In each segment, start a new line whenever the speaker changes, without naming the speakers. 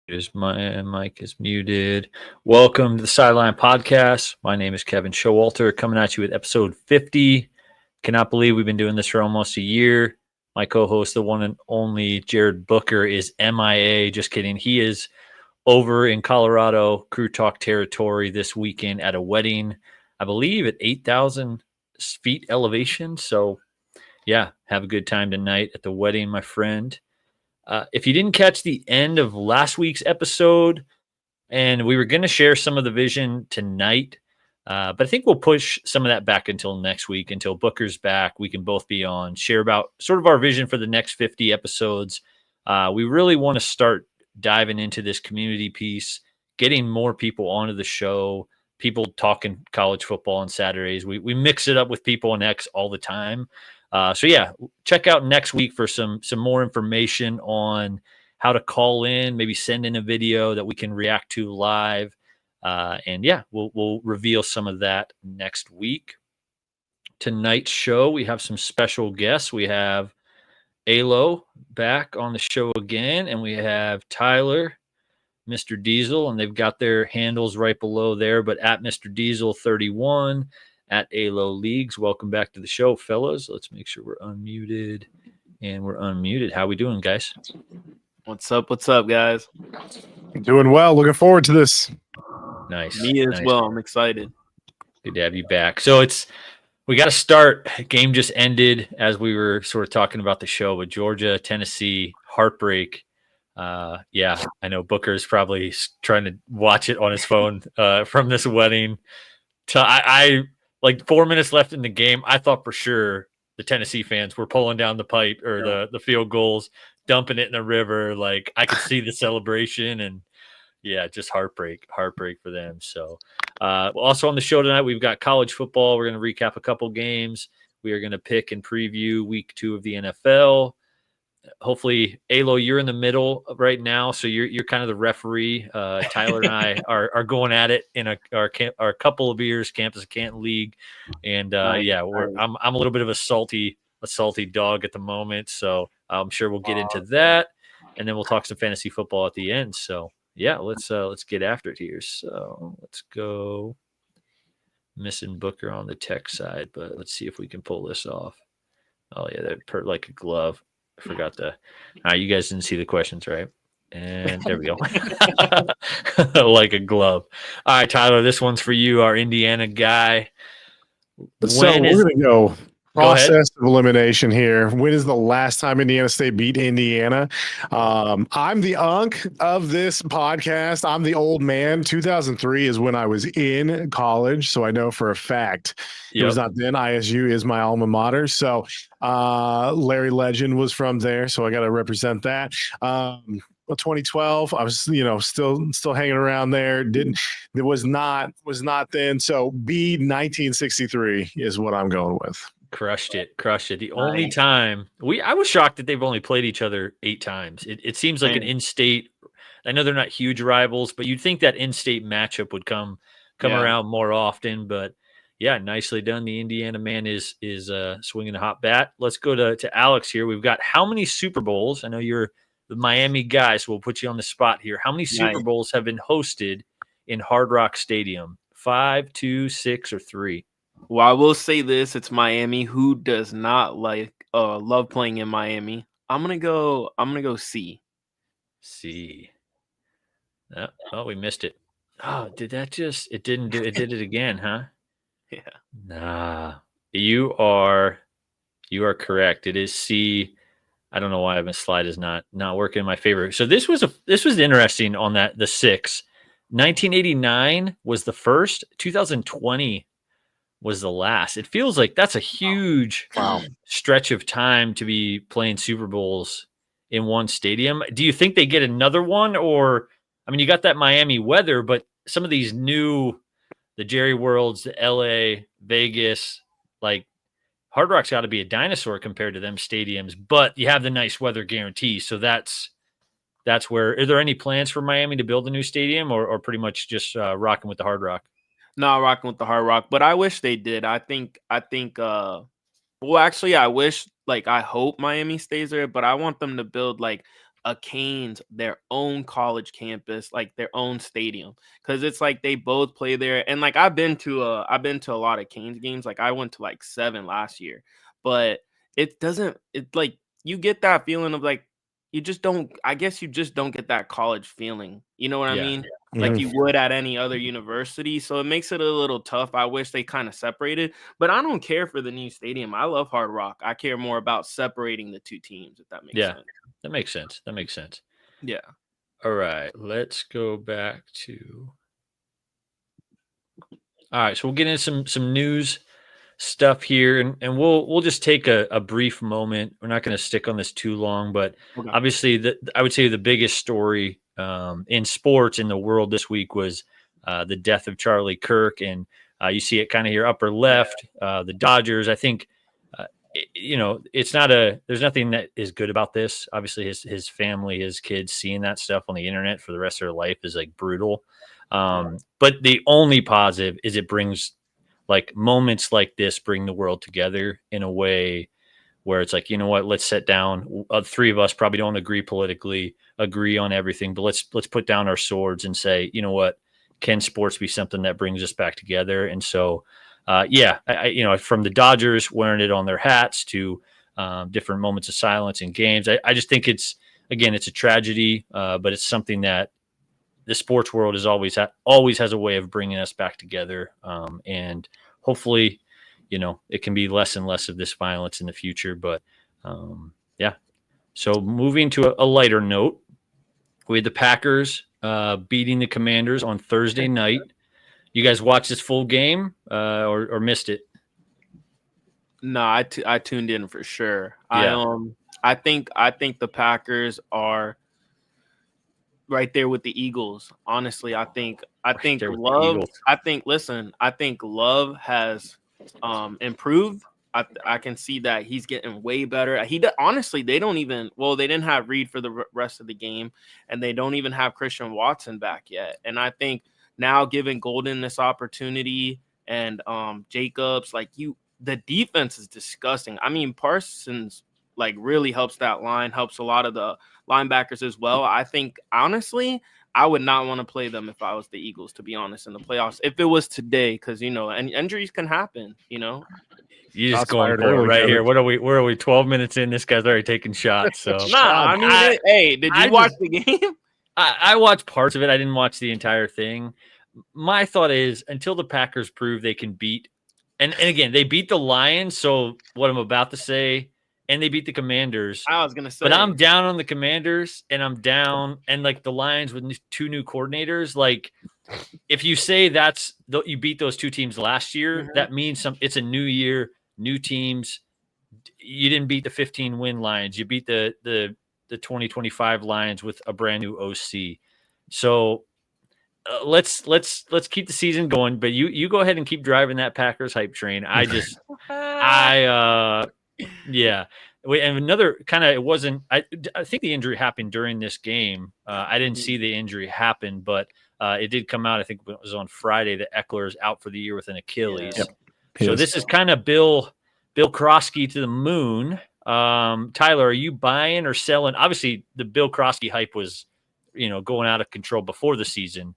My mic is muted. Welcome to the Sideline Podcast. My name is Kevin Showalter, coming at you with episode 50. Cannot believe we've been doing this for almost a year. My co-host, the one and only Jared Booker, is MIA. Just kidding. He is over in Colorado, Crew Talk territory this weekend at a wedding, I believe at 8,000 feet elevation. So, yeah, have a good time tonight at the wedding, my friend. If you didn't catch the end of last week's episode, and we were going to share some of the vision tonight, but I think we'll push some of that back until next week, until Booker's back. We can both be on, share about sort of our vision for the next 50 episodes. We really want to start diving into this community piece, getting more people onto the show, people talking college football on Saturdays. We mix it up with people on X all the time. So yeah, check out next week for some more information on how to call in, maybe send in a video that we can react to live. And yeah, we'll reveal some of that next week. Tonight's show, we have some special guests. We have ALO back on the show again, and we have Tyler, Mr. Diesel, and they've got their handles right below there, but at Mr. Diesel 31. At ALO Leagues. Welcome back to the show, fellas. Let's make sure we're unmuted. And we're unmuted. How we doing, guys?
What's up? What's up, guys?
Doing well. Looking forward to this.
Nice.
Me as well. I'm excited.
Good to have you back. So we got to start. Game just ended as we were sort of talking about the show, but Georgia, Tennessee, heartbreak. Yeah, I know Booker's probably trying to watch it on his phone from this wedding. I like 4 minutes left in the game. I thought for sure the Tennessee fans were pulling down the pipe or the field goals, dumping it in the river. Like I could see the celebration and yeah, just heartbreak for them. So also on the show tonight, we've got college football. We're going to recap a couple games. We are going to pick and preview week 2 of the NFL. Hopefully, ALO, you're in the middle right now, so you're kind of the referee. Tyler and I are going at it in our couple of beers, Campus of Canton League, and yeah, I'm a little bit of a salty dog at the moment, so I'm sure we'll get into that, and then we'll talk some fantasy football at the end. So yeah, let's get after it here. So let's go. Missing Booker on the tech side, but let's see if we can pull this off. Oh yeah, that purred like a glove. I forgot you guys didn't see the questions, right? And there we go. Like a glove. All right, Tyler, this one's for you, our Indiana guy.
So we're going to go process of elimination here. When is the last time Indiana State beat Indiana? I'm the unk of this podcast. I'm the old man. 2003 is when I was in college, so I know for a fact it was not then. ISU is my alma mater. So Larry Legend was from there, so I got to represent that. 2012, I was still hanging around there. It was not then. So B 1963 is what I'm going with.
Crushed it. The only time I was shocked that they've only played each other 8 times. It seems like an in-state. I know they're not huge rivals, but you'd think that in-state matchup would come around more often. But yeah, nicely done. The Indiana man is swinging a hot bat. Let's go to Alex here. We've got how many Super Bowls? I know you're the Miami guy, so we'll put you on the spot here. How many Super Bowls have been hosted in Hard Rock Stadium? 5, 2, 6, or 3?
Well, I will say this: it's Miami. Who does not love playing in Miami? I'm gonna go C.
C. Oh, we missed it. Oh, did that just? It didn't do. It did it again, huh?
Yeah.
Nah. You are correct. It is C. I don't know why my slide is not working in my favor. So this was interesting on the 6. 1989 was the first. 2020 was the last. It feels like that's a huge stretch of time to be playing Super Bowls in one stadium. Do you think they get another one? Or, I mean, you got that Miami weather, but some of these new, the Jerry Worlds, the LA, Vegas, like Hard Rock's got to be a dinosaur compared to them stadiums, but you have the nice weather guarantee. So that's where, are there any plans for Miami to build a new stadium or pretty much just rocking with the Hard Rock?
No, rocking with the Hard Rock, but I wish they did. I think well, actually, I wish, I hope Miami stays there, but I want them to build a Canes their own college campus, like their own stadium, because it's like they both play there. And like I've been to a lot of Canes games. Like I went to like 7 last year, but it doesn't. It like you get that feeling of like you just don't. I guess you just don't get that college feeling. You know what I mean? Like you would at any other university. So it makes it a little tough. I wish they kind of separated, but I don't care for the new stadium. I love Hard Rock. I care more about separating the two teams, if that makes sense.
That makes sense. That makes sense.
Yeah.
All right. Let's go back to. All right. So we'll get into some news stuff here, and we'll just take a brief moment. We're not going to stick on this too long, but obviously I would say the biggest story in sports in the world this week was the death of Charlie Kirk, and you see it kind of here upper left. The Dodgers, I think, it's not there's nothing that is good about this. Obviously his family, his kids seeing that stuff on the internet for the rest of their life is like brutal. But the only positive is it brings like moments like this bring the world together in a way where it's like, you know what, let's sit down. 3 of us probably don't agree on everything, but let's put down our swords and say, you know what, can sports be something that brings us back together? And so, from the Dodgers wearing it on their hats to different moments of silence in games, I just think it's a tragedy, but it's something that the sports world is always has a way of bringing us back together. And hopefully, it can be less and less of this violence in the future. But so moving to a lighter note, we had the Packers beating the Commanders on Thursday night. You guys watched this full game or missed it?
No, I tuned in for sure. Yeah. I think the Packers are right there with the Eagles. Honestly, I think Love. I think Love has improved. I can see that he's getting way better. Honestly, they didn't have Reed for the rest of the game, and they don't even have Christian Watson back yet. And I think now giving Golden this opportunity and Jacobs, the defense is disgusting. I mean, Parsons like really helps that line, helps a lot of the linebackers as well. I think honestly, I would not want to play them if I was the Eagles, to be honest, in the playoffs. If it was today, because and injuries can happen. You
just going for it right here. Where are we? 12 minutes in. This guy's already taking shots. So
did you watch the game?
I watched parts of it. I didn't watch the entire thing. My thought is until the Packers prove they can beat, and again, they beat the Lions. So what I'm about to say, and they beat the Commanders.
I was going to say.
But I'm down on the Commanders, and I'm down, and like the Lions with 2 new coordinators. Like, if you say you beat those 2 teams last year, that means it's a new year, new teams. You didn't beat the 15-win Lions. You beat the 2025 Lions with a brand new OC. So let's keep the season going. But you go ahead and keep driving that Packers hype train. Yeah. And another kind of, it wasn't, I think the injury happened during this game. I didn't see the injury happen, but it did come out. I think it was on Friday that Eckler is out for the year with an Achilles. Yeah. So this is kind of Bill Krosky to the moon. Tyler, are you buying or selling? Obviously the Bill Krosky hype was, going out of control before the season.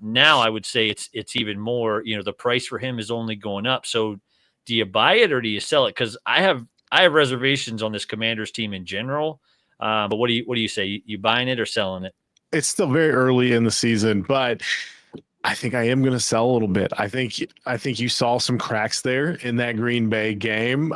Now I would say it's even more, the price for him is only going up. So do you buy it or do you sell it? Because I have reservations on this Commanders team in general. But what do you say? You buying it or selling it?
It's still very early in the season, but I think I am going to sell a little bit. I think you saw some cracks there in that Green Bay game.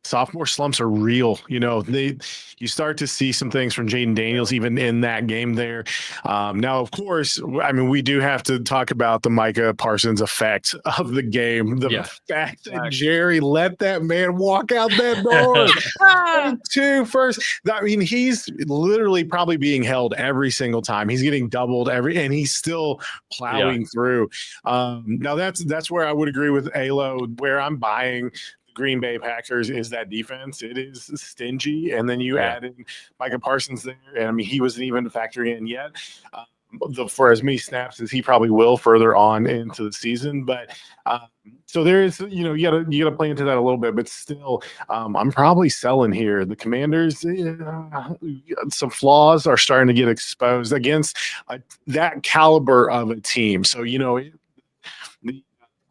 Sophomore slumps are real. You start to see some things from Jaden Daniels even in that game there. Now, of course, I mean, we do have to talk about the Micah Parsons effect of the game. The fact that Jerry let that man walk out that door. 2 first. I mean, he's literally probably being held every single time. He's getting doubled and he's still plowing through. Now that's where I would agree with ALO, where I'm buying Green Bay Packers is that defense. It is stingy, and then you add in Micah Parsons there, and I mean he wasn't even factoring in yet. for as many snaps as he probably will further on into the season. But so there is, you gotta play into that a little bit. But still, I'm probably selling here. The Commanders, some flaws are starting to get exposed against that caliber of a team. So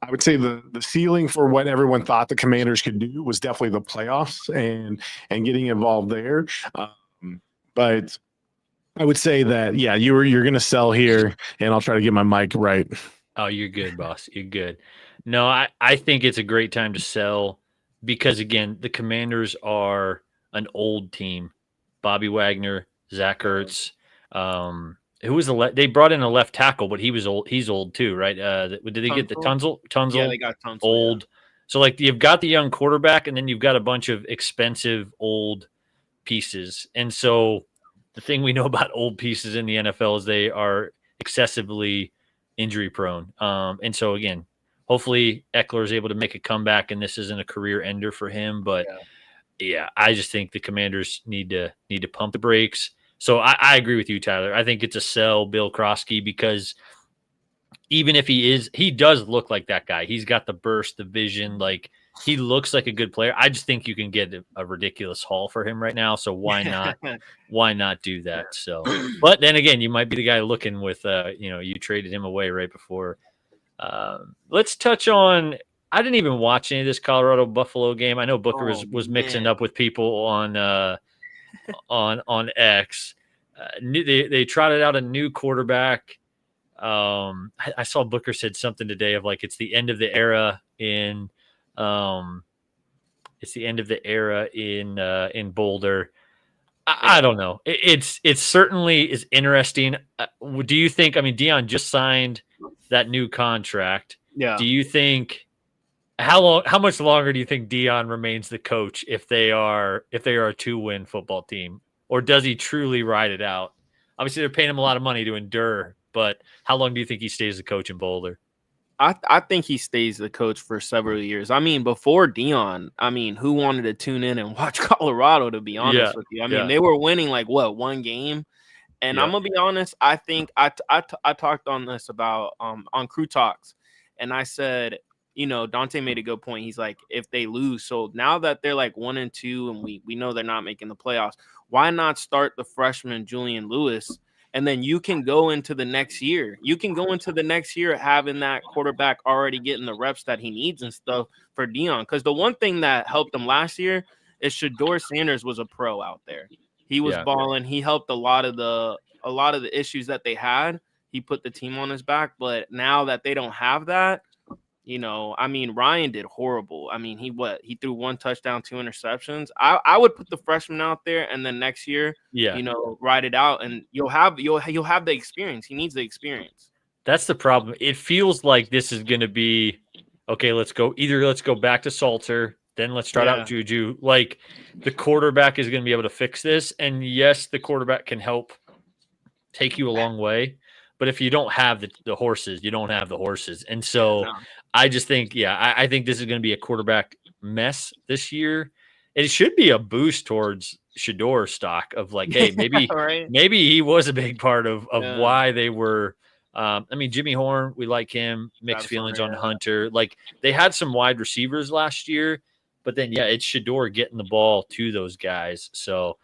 I would say the ceiling for what everyone thought the Commanders could do was definitely the playoffs and getting involved there. But I would say that, yeah, you're going to sell here, and I'll try to get my mic right.
Oh, you're good, boss. You're good. No, I think it's a great time to sell because, again, the Commanders are an old team. Bobby Wagner, Zach Ertz. Who was they brought in a left tackle, but he was old. He's old too, right? Did they get the Tunzel?
Yeah, they got Tunzel.
Old. Yeah. So, like, you've got the young quarterback, and then you've got a bunch of expensive old pieces. And so the thing we know about old pieces in the NFL is they are excessively injury prone. And so, again, hopefully Eckler is able to make a comeback and this isn't a career ender for him. But yeah, I just think the Commanders need to pump the brakes. So I agree with you, Tyler. I think it's a sell, Bill Krosky, because even if he does look like that guy. He's got the burst, the vision, like he looks like a good player. I just think you can get a ridiculous haul for him right now. So why not do that? So, but then again, you might be the guy looking with, you traded him away right before. Let's touch on, I didn't even watch any of this Colorado Buffalo game. I know Booker was mixing up with people on X. They trotted out a new quarterback. I saw Booker said something today of like, it's the end of the era in Boulder. I don't know. It certainly is interesting. Do you think? I mean, Deion just signed that new contract.
Yeah.
Do you think how much longer do you think Deion remains the coach if they are a 2-win football team, or does he truly ride it out? Obviously, they're paying him a lot of money to endure, but how long do you think he stays the coach in Boulder?
I think he stays the coach for several years. I mean, before Deion, who wanted to tune in and watch Colorado, to be honest with you? They were winning like one game. And I'm going to be honest, I think I talked on this about on Crew Talks, and I said, Dante made a good point. He's like, if they lose, so now that they're like 1-2 and we know they're not making the playoffs, why not start the freshman Julian Lewis? And then you can go into the next year. You can go into the next year having that quarterback already getting the reps that he needs and stuff for Deion. Because the one thing that helped him last year is Shedeur Sanders was a pro out there. He was balling. He helped a lot of the issues that they had. He put the team on his back. But now that they don't have that, Ryan did horrible. He threw 1 touchdown, 2 interceptions. I would put the freshman out there, and then next year, ride it out, and you'll have the experience. He needs the experience.
That's the problem. It feels like this is going to be okay. Let's go back to Salter, then let's start out Juju. Like the quarterback is going to be able to fix this, and yes, the quarterback can help take you a long way. But if you don't have the horses, you don't have the horses. And so I just think, I think this is going to be a quarterback mess this year. And it should be a boost towards Shedeur stock of like, hey, maybe maybe he was a big part of why they were. Jimmy Horn, we like him. Mixed feelings on Hunter. Like they had some wide receivers last year, but then it's Shedeur getting the ball to those guys. So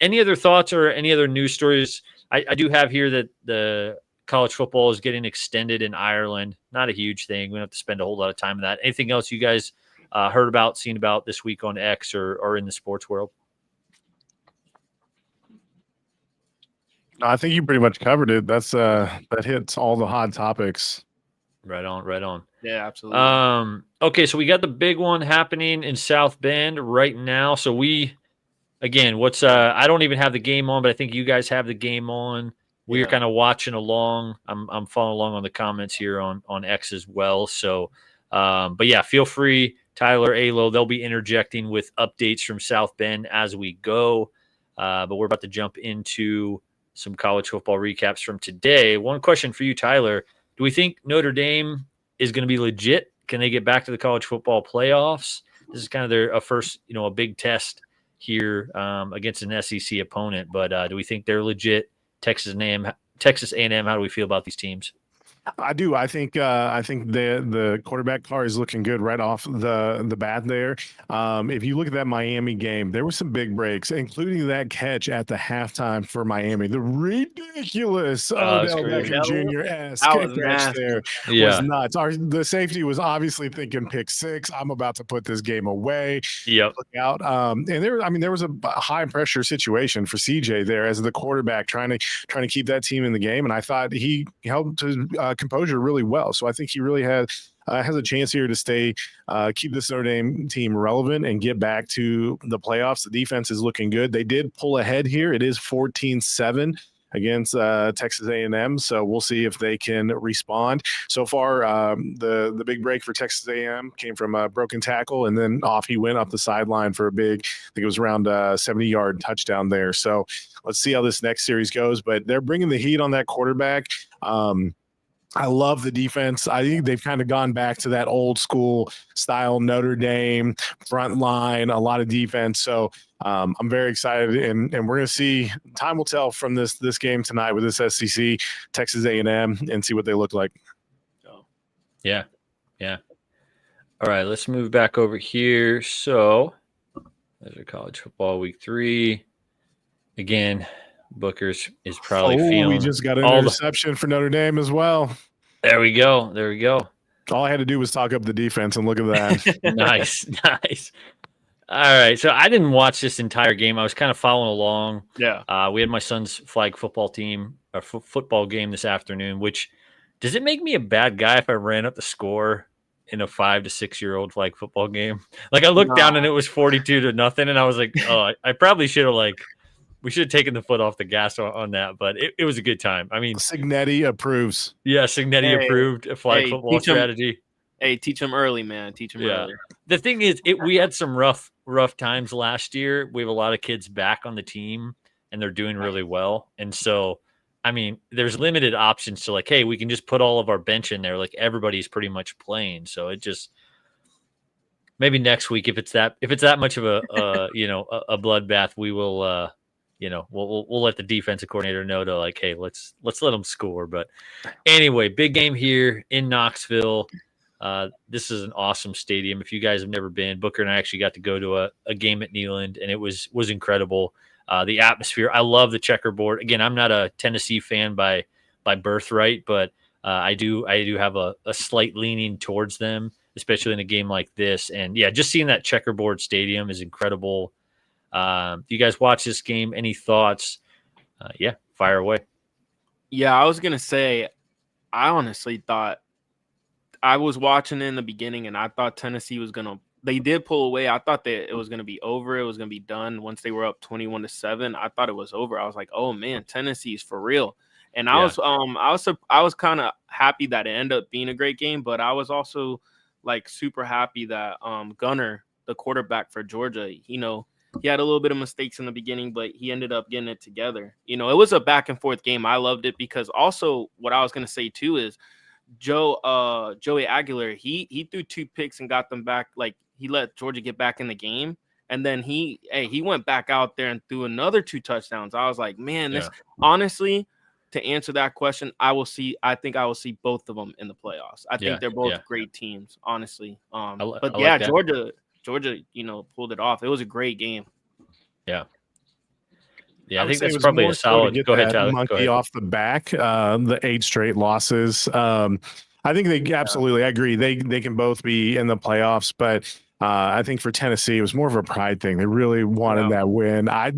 any other thoughts or any other news stories? I do have here that the college football is getting extended in Ireland. Not a huge thing. We don't have to spend a whole lot of time on that. Anything else you guys heard about, seen about this week on X or in the sports world?
I think you pretty much covered it. That's that hits all the hot topics.
Right on.
Yeah, absolutely.
Okay, so we got the big one happening in South Bend right now. So I don't even have the game on, but I think you guys have the game on. We are kind of watching along. I'm following along on the comments here on X as well. So, but yeah, feel free, Tyler, ALO. They'll be interjecting with updates from South Bend as we go. But we're about to jump into some college football recaps from today. One question for you, Tyler. Do we think Notre Dame is going to be legit? Can they get back to the college football playoffs? This is kind of their first, a big test here against an SEC opponent. But do we think they're legit? Texas A&M Texas A&M, how do we feel about these teams?
I do. I think the quarterback car is looking good right off the bat there. If you look at that Miami game, there were some big breaks, including that catch at the halftime for Miami. The ridiculous Odell Beckham Jr.-esque catch there was nuts. The safety was obviously thinking pick six. I'm about to put this game away.
Yep.
Look out. And there was a high pressure situation for CJ there as the quarterback trying to keep that team in the game. And I thought he helped to composure really well. So I think he really has a chance here to keep this Notre Dame team relevant and get back to the playoffs. The defense is looking good. They did pull ahead here. It is 14-7 against Texas A&M. So we'll see if they can respond. So far, the big break for Texas A&M came from a broken tackle, and then off he went up the sideline for a big, I think it was around 70-yard touchdown there. So let's see how this next series goes. But they're bringing the heat on that quarterback. I love the defense. I think they've kind of gone back to that old school style Notre Dame front line, a lot of defense. So I'm very excited, and we're going to see. Time will tell from this game tonight with this SEC, Texas A&M, and see what they look like.
Yeah. All right, let's move back over here. So there's a college football week 3. Again, Booker's is probably feeling.
We just got an interception for Notre Dame as well.
There we go.
All I had to do was talk up the defense, and look at that.
Nice. All right, so I didn't watch this entire game. I was kind of following along.
Yeah.
We had my son's flag football team, or football game this afternoon. Which, does it make me a bad guy if I ran up the score in a 5 to 6 year old flag football game? Like, I looked down and it was 42-0, and I was like, oh, I probably should have we should have taken the foot off the gas on that, but it was a good time. I mean,
Signetti approves.
Yeah, Signetti approved a flag football strategy.
Teach them early, man. Teach them early.
The thing is, we had some rough times last year. We have a lot of kids back on the team, and they're doing really well. And so, I mean, there's limited options to hey, we can just put all of our bench in there. Like, everybody's pretty much playing. So it just maybe next week, if it's that much of a a bloodbath, we will. We'll let the defensive coordinator know to hey, let's let them score. But anyway, big game here in Knoxville. This is an awesome stadium. If you guys have never been, Booker and I actually got to go to a game at Neyland, and it was incredible. The atmosphere. I love the checkerboard. Again, I'm not a Tennessee fan by birthright, but I do have a slight leaning towards them, especially in a game like this. And yeah, just seeing that checkerboard stadium is incredible. You guys watch this game? Any thoughts? Yeah, fire away.
Yeah, I was gonna say, I honestly thought I was watching in the beginning, and I thought Tennessee was gonna. They did pull away. I thought that it was gonna be over. It was gonna be done once they were up 21-7. I thought it was over. I was like, oh man, Tennessee's for real. And I was kind of happy that it ended up being a great game, but I was also super happy that Gunner, the quarterback for Georgia, he had a little bit of mistakes in the beginning, but he ended up getting it together. It was a back and forth game. I loved it because also what I was going to say too is Joey Aguilar, he threw 2 picks and got them back. He let Georgia get back in the game. And then he went back out there and threw another 2 touchdowns. I was like, man, this honestly, to answer that question, I think I will see both of them in the playoffs. I think they're both great teams, honestly. Georgia, pulled it off. It was a great game.
Yeah. Yeah, I think that's probably a solid. Go ahead, Tyler.
Monkey off the back, the 8 straight losses. I think they absolutely. I agree. They can both be in the playoffs, but I think for Tennessee, it was more of a pride thing. They really wanted that win. I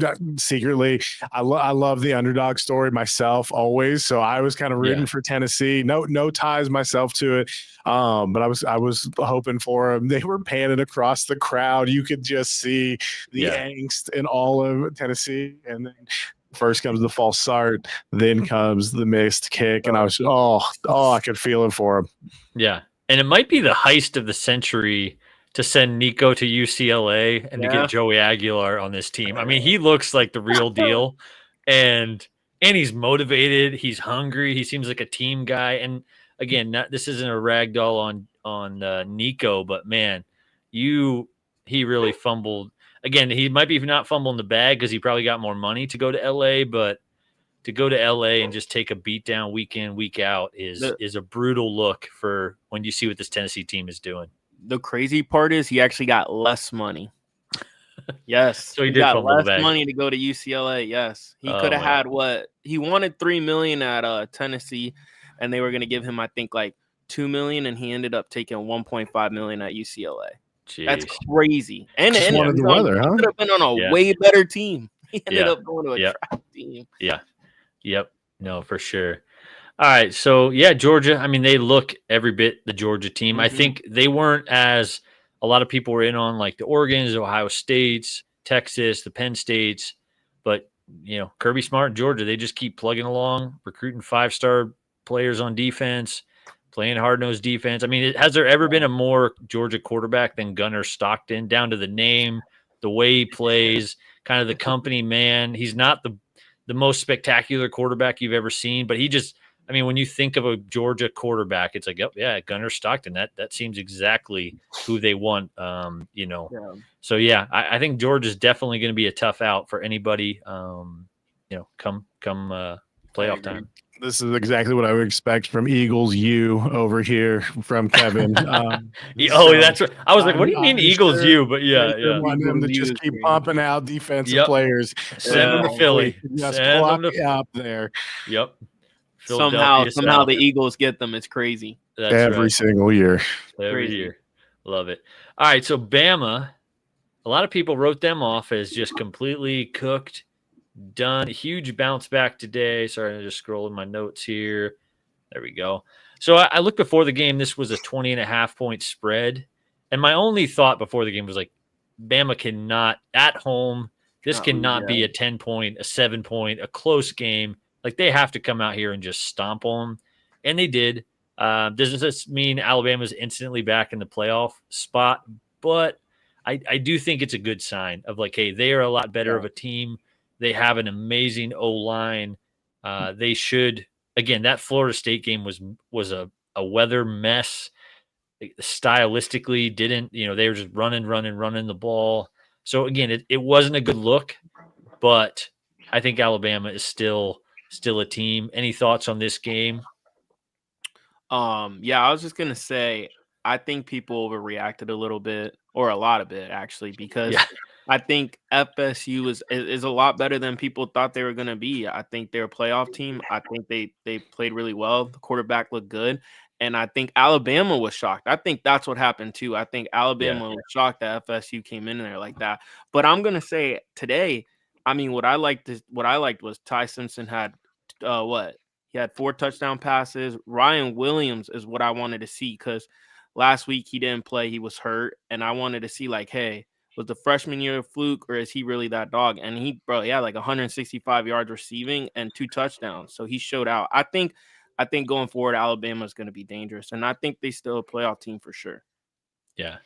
love the underdog story myself always. So I was kind of rooting for Tennessee. No ties myself to it. But I was hoping for them. They were panning across the crowd. You could just see the angst in all of Tennessee. And then first comes the false start, then comes the missed kick. And I was, I could feel it for them.
Yeah. And it might be the heist of the century to send Nico to UCLA and to get Joey Aguilar on this team. I mean, he looks like the real deal, and he's motivated. He's hungry. He seems like a team guy. And again, this isn't a ragdoll on Nico, but man, he really fumbled. Again, he might be not fumbling the bag because he probably got more money to go to LA, but to go to LA and just take a beat down week in, week out is a brutal look for when you see what this Tennessee team is doing.
The crazy part is he actually got less money. Yes.
So he did
got
fumble
less
the bag.
money to go to UCLA. Yes. He could have had what he wanted $3 million at Tennessee, and they were going to give him, I think, like $2 million, and he ended up taking $1.5 million at UCLA.
Jeez.
That's crazy. And
just wanted the weather, huh?
He could have been on a way better team. He ended up going to a track team.
Yeah. Yep. No, for sure. All right. So, yeah, Georgia, I mean, they look every bit the Georgia team. I think they weren't as a lot of people were in on like the Oregons, Ohio States, Texas, the Penn States. But, Kirby Smart and Georgia, they just keep plugging along, recruiting 5-star players on defense, playing hard-nosed defense. I mean, has there ever been a more Georgia quarterback than Gunnar Stockton, down to the name, the way he plays, kind of the company man? He's not the most spectacular quarterback you've ever seen, but he just – I mean, when you think of a Georgia quarterback, it's like, oh, yeah, Gunnar Stockton. That seems exactly who they want, Yeah. So, yeah, I think Georgia's definitely going to be a tough out for anybody, come playoff time.
This is exactly what I would expect from Eagles U over here from Kevin.
That's what I was like. What do you mean Eagles U? But yeah.
Want them to just keep pumping out defensive players.
Send them to Philly.
Just pluck up there.
Yep.
Somehow the Eagles get them. It's crazy.
That's every single year.
Every year. Love it. All right. So Bama, a lot of people wrote them off as just completely cooked, done. Huge bounce back today. Sorry, I'm just scrolling my notes here. There we go. So I looked before the game. This was a 20.5-point spread. And my only thought before the game was like, Bama cannot, at home, this cannot be a 10-point, a 7-point, a close game. Like, they have to come out here and just stomp on them. And they did. Doesn't this mean Alabama's instantly back in the playoff spot? But I do think it's a good sign of like, hey, they are a lot better of a team. They have an amazing O-line. They should, again, that Florida State game was a weather mess. Stylistically, they were just running the ball. So, again, it wasn't a good look. But I think Alabama is still a team. Any thoughts on this game?
I was just gonna say I think people overreacted a little bit, or a lot of it actually, because I think FSU is a lot better than people thought they were gonna be. I think they're a playoff team. I think they played really well. The quarterback looked good. And I think Alabama was shocked. I think that's what happened too. I think Alabama was shocked that FSU came in there like that. But I'm gonna say today, I mean, what I liked was Ty Simpson had he had 4 touchdown passes. Ryan Williams is what I wanted to see, because last week he didn't play. He was hurt. And I wanted to see, like, hey, was the freshman year a fluke, or is he really that dog? And he had like 165 yards receiving and 2 touchdowns. So he showed out. I think going forward, Alabama is going to be dangerous. And I think they still a playoff team for sure.
Yeah.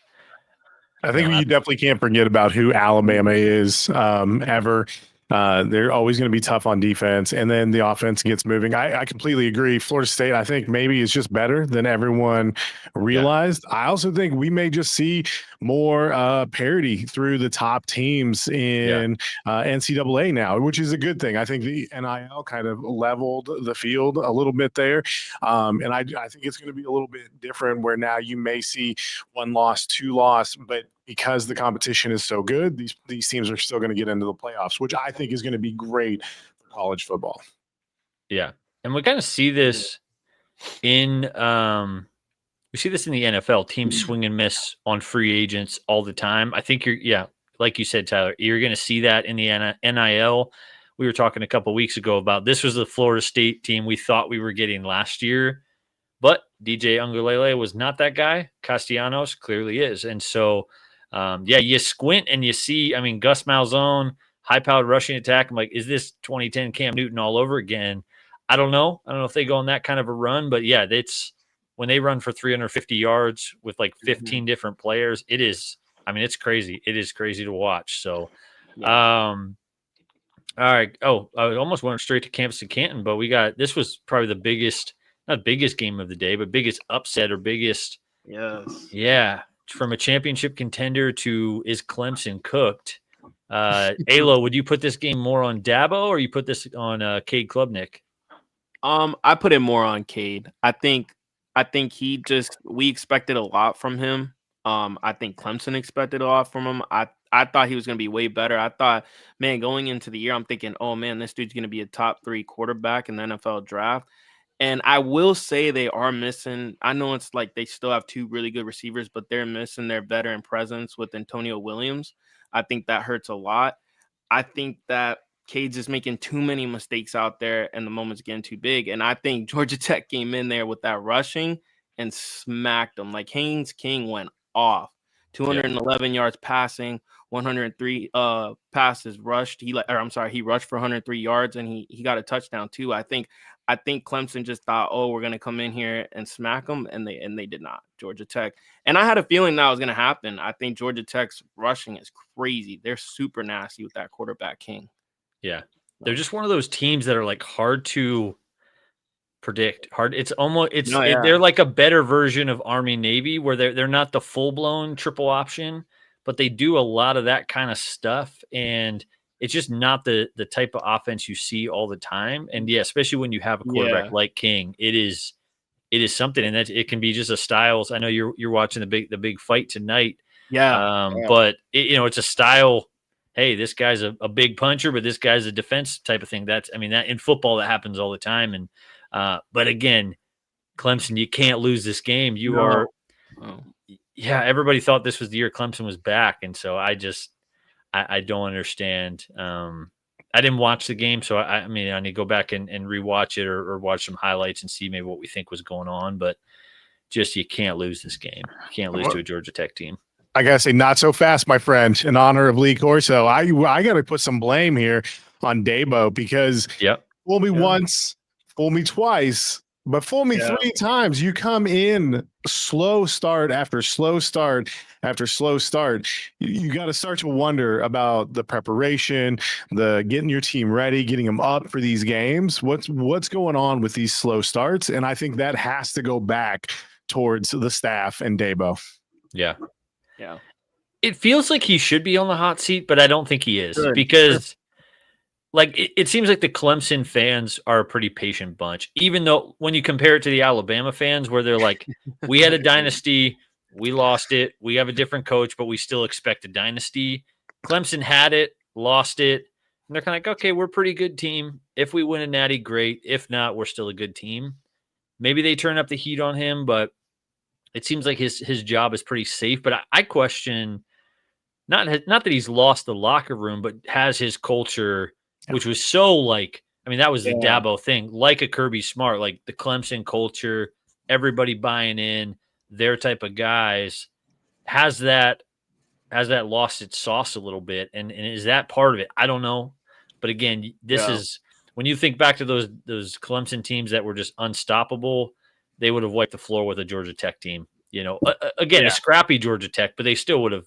I think you definitely can't forget about who Alabama is ever. They're always going to be tough on defense, and then the offense gets moving. I completely agree. Florida State, I think maybe is just better than everyone realized. Yeah. I also think we may just see more parity through the top teams in NCAA now, which is a good thing. I think the NIL kind of leveled the field a little bit there, and I think it's going to be a little bit different, where now you may see 1 loss, 2 loss, but because the competition is so good, these teams are still going to get into the playoffs, which I think is going to be great for college football.
Yeah. And we kind of see this in the NFL. Teams swing and miss on free agents all the time. I think like you said, Tyler, you're going to see that in the NIL. We were talking a couple of weeks ago about this was the Florida State team we thought we were getting last year, but DJ Uiagalelei was not that guy. Castellanos clearly is. And so, you squint and you see, I mean, Gus Malzahn, high-powered rushing attack. I'm like, is this 2010 Cam Newton all over again? I don't know. I don't know if they go on that kind of a run, but yeah, it's when they run for 350 yards with like 15 different players, it's crazy. It is crazy to watch. So, all right. Oh, I almost went straight to campus to Canton, but this was probably the biggest, not biggest game of the day, but biggest upset or biggest.
Yes.
Yeah. From a championship contender to is Clemson cooked? ALO, would you put this game more on Dabo, or you put this on Cade Klubnik?
I put it more on Cade. I think we expected a lot from him. I think Clemson expected a lot from him. I thought he was going to be way better. I thought, man, going into the year, I'm thinking, oh man, this dude's going to be a top 3 quarterback in the NFL draft. And I will say they are missing. I know it's like they still have 2 really good receivers, but they're missing their veteran presence with Antonio Williams. I think that hurts a lot. I think that Cade's is making too many mistakes out there and the moment's getting too big. And I think Georgia Tech came in there with that rushing and smacked them. Like Haynes King went off. 211 yards passing, 103 passes rushed. He rushed for 103 yards and he got a touchdown too. I think Clemson just thought, oh, we're gonna come in here and smack them, and they did not. Georgia Tech, and I had a feeling that was gonna happen. I think Georgia Tech's rushing is crazy. They're super nasty with that quarterback King.
Yeah, they're just one of those teams that are like hard to predict. They're like a better version of Army Navy, where they're not the full blown triple option, but they do a lot of that kind of stuff, and it's just not the type of offense you see all the time. And yeah, especially when you have a quarterback like King, it is something, and that it can be just a styles. I know you're watching the big fight tonight. But it's a style. Hey, this guy's a big puncher, but this guy's a defense type of thing. That in football that happens all the time. And but again, Clemson, you can't lose this game. Everybody thought this was the year Clemson was back, and so I don't understand. I didn't watch the game, so I need to go back and rewatch it or watch some highlights and see maybe what we think was going on. But just you can't lose this game. You can't lose to a Georgia Tech team.
I gotta say, not so fast, my friend. In honor of Lee Corso, I gotta put some blame here on Dabo, because fool me once, fool me twice, but fool me 3 times. You come in slow start after slow start after slow start. You got to start to wonder about the preparation, the getting your team ready, getting them up for these games. What's going on with these slow starts? And I think that has to go back towards the staff and Dabo.
Yeah. It feels like he should be on the hot seat, but I don't think he is, because like it seems like the Clemson fans are a pretty patient bunch, even though when you compare it to the Alabama fans, where they're like, we had a dynasty, we lost it, we have a different coach, but we still expect a dynasty. Clemson had it, lost it, and they're kind of like, okay, we're a pretty good team. If we win a natty, great. If not, we're still a good team. Maybe they turn up the heat on him, but it seems like his job is pretty safe. But I question not that he's lost the locker room, but has his culture, which was so like, that was the Dabo thing, like a Kirby Smart, like the Clemson culture, everybody buying in, their type of guys, has that lost its sauce a little bit, and is that part of it? I don't know, but again, this is when you think back to those Clemson teams that were just unstoppable. They would have wiped the floor with a Georgia Tech team, a scrappy Georgia Tech, but they still would have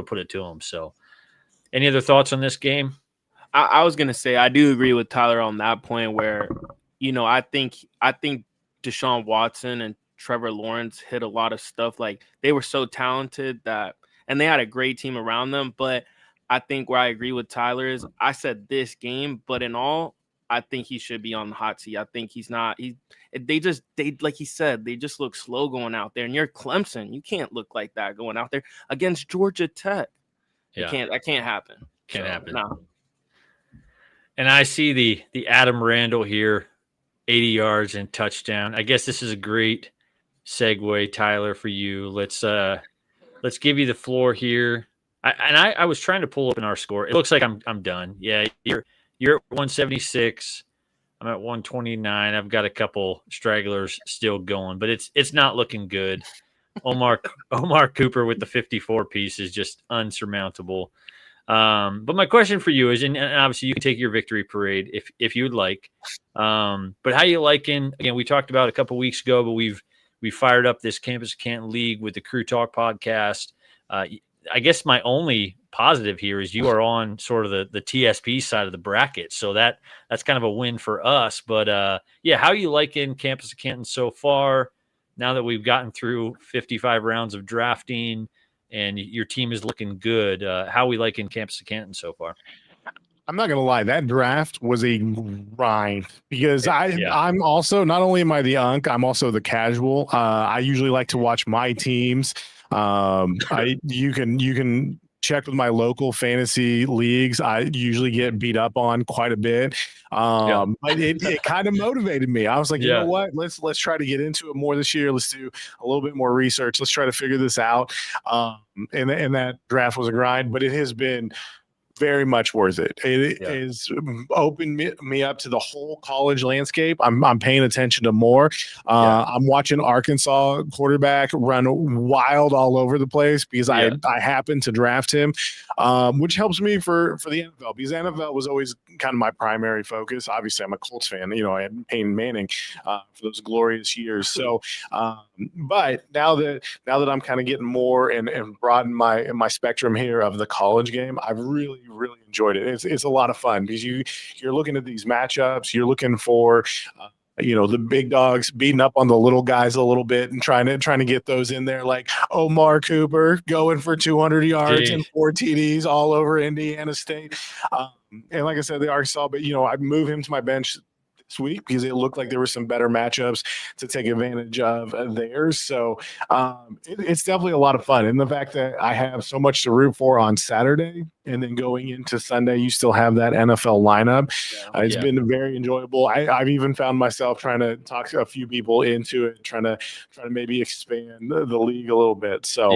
put it to them. So, any other thoughts on this game?
I was gonna say I do agree with Tyler on that point, where I think Deshaun Watson and Trevor Lawrence hit a lot of stuff. Like, they were so talented and they had a great team around them. But I think where I agree with Tyler is, I said this game, but in all, I think he should be on the hot seat. I think he's not. They like he said, they just look slow going out there. And you're Clemson, you can't look like that going out there against Georgia Tech. That can't happen.
Can't happen.
No.
And I see the Adam Randall here, 80 yards and touchdown. I guess this is a great segue, Tyler, for you. Let's give you the floor here. I was trying to pull up in our score. It looks like I'm done. Yeah, you're at 176. I'm at 129. I've got a couple stragglers still going, but it's not looking good. Omar Cooper with the 54 piece is just unsurmountable. But my question for you is, and obviously you can take your victory parade if you would like. But how you liking? Again, we talked about a couple weeks ago, but we fired up this Campus Canton League with the Crew Talk podcast. I guess my only positive here is you are on sort of the TSP side of the bracket, so that's kind of a win for us. But how you liking Campus Canton so far? Now that we've gotten through 55 rounds of drafting, and your team is looking good. How are we liking Campus of Canton so far?
I'm not gonna lie, that draft was a grind because I'm also, not only am I the unk, I'm also the casual. I usually like to watch my teams. You can check with my local fantasy leagues. I usually get beat up on quite a bit. But it kind of motivated me. I was like, you know what? Let's try to get into it more this year. Let's do a little bit more research. Let's try to figure this out. And that draft was a grind, but it has been very much worth it. It is opened me up to the whole college landscape. I'm paying attention to more. I'm watching Arkansas quarterback run wild all over the place because I happened to draft him, which helps me for the NFL, because NFL was always kind of my primary focus. Obviously, I'm a Colts fan. You know, I had Peyton Manning for those glorious years. So, but now that I'm kind of getting more and broaden my spectrum here of the college game, I've really enjoyed it. It's a lot of fun because you're looking at these matchups. You're looking for the big dogs beating up on the little guys a little bit and trying to get those in there, like Omar Cooper going for 200 yards and 4 TDs all over Indiana State. And like I said, the Arkansas, but I moved him to my bench this week because it looked like there were some better matchups to take advantage of there. So it's definitely a lot of fun. And the fact that I have so much to root for on Saturday, and then going into Sunday, you still have that NFL lineup. It's been very enjoyable. I've even found myself trying to talk to a few people into it, trying to maybe expand the league a little bit. So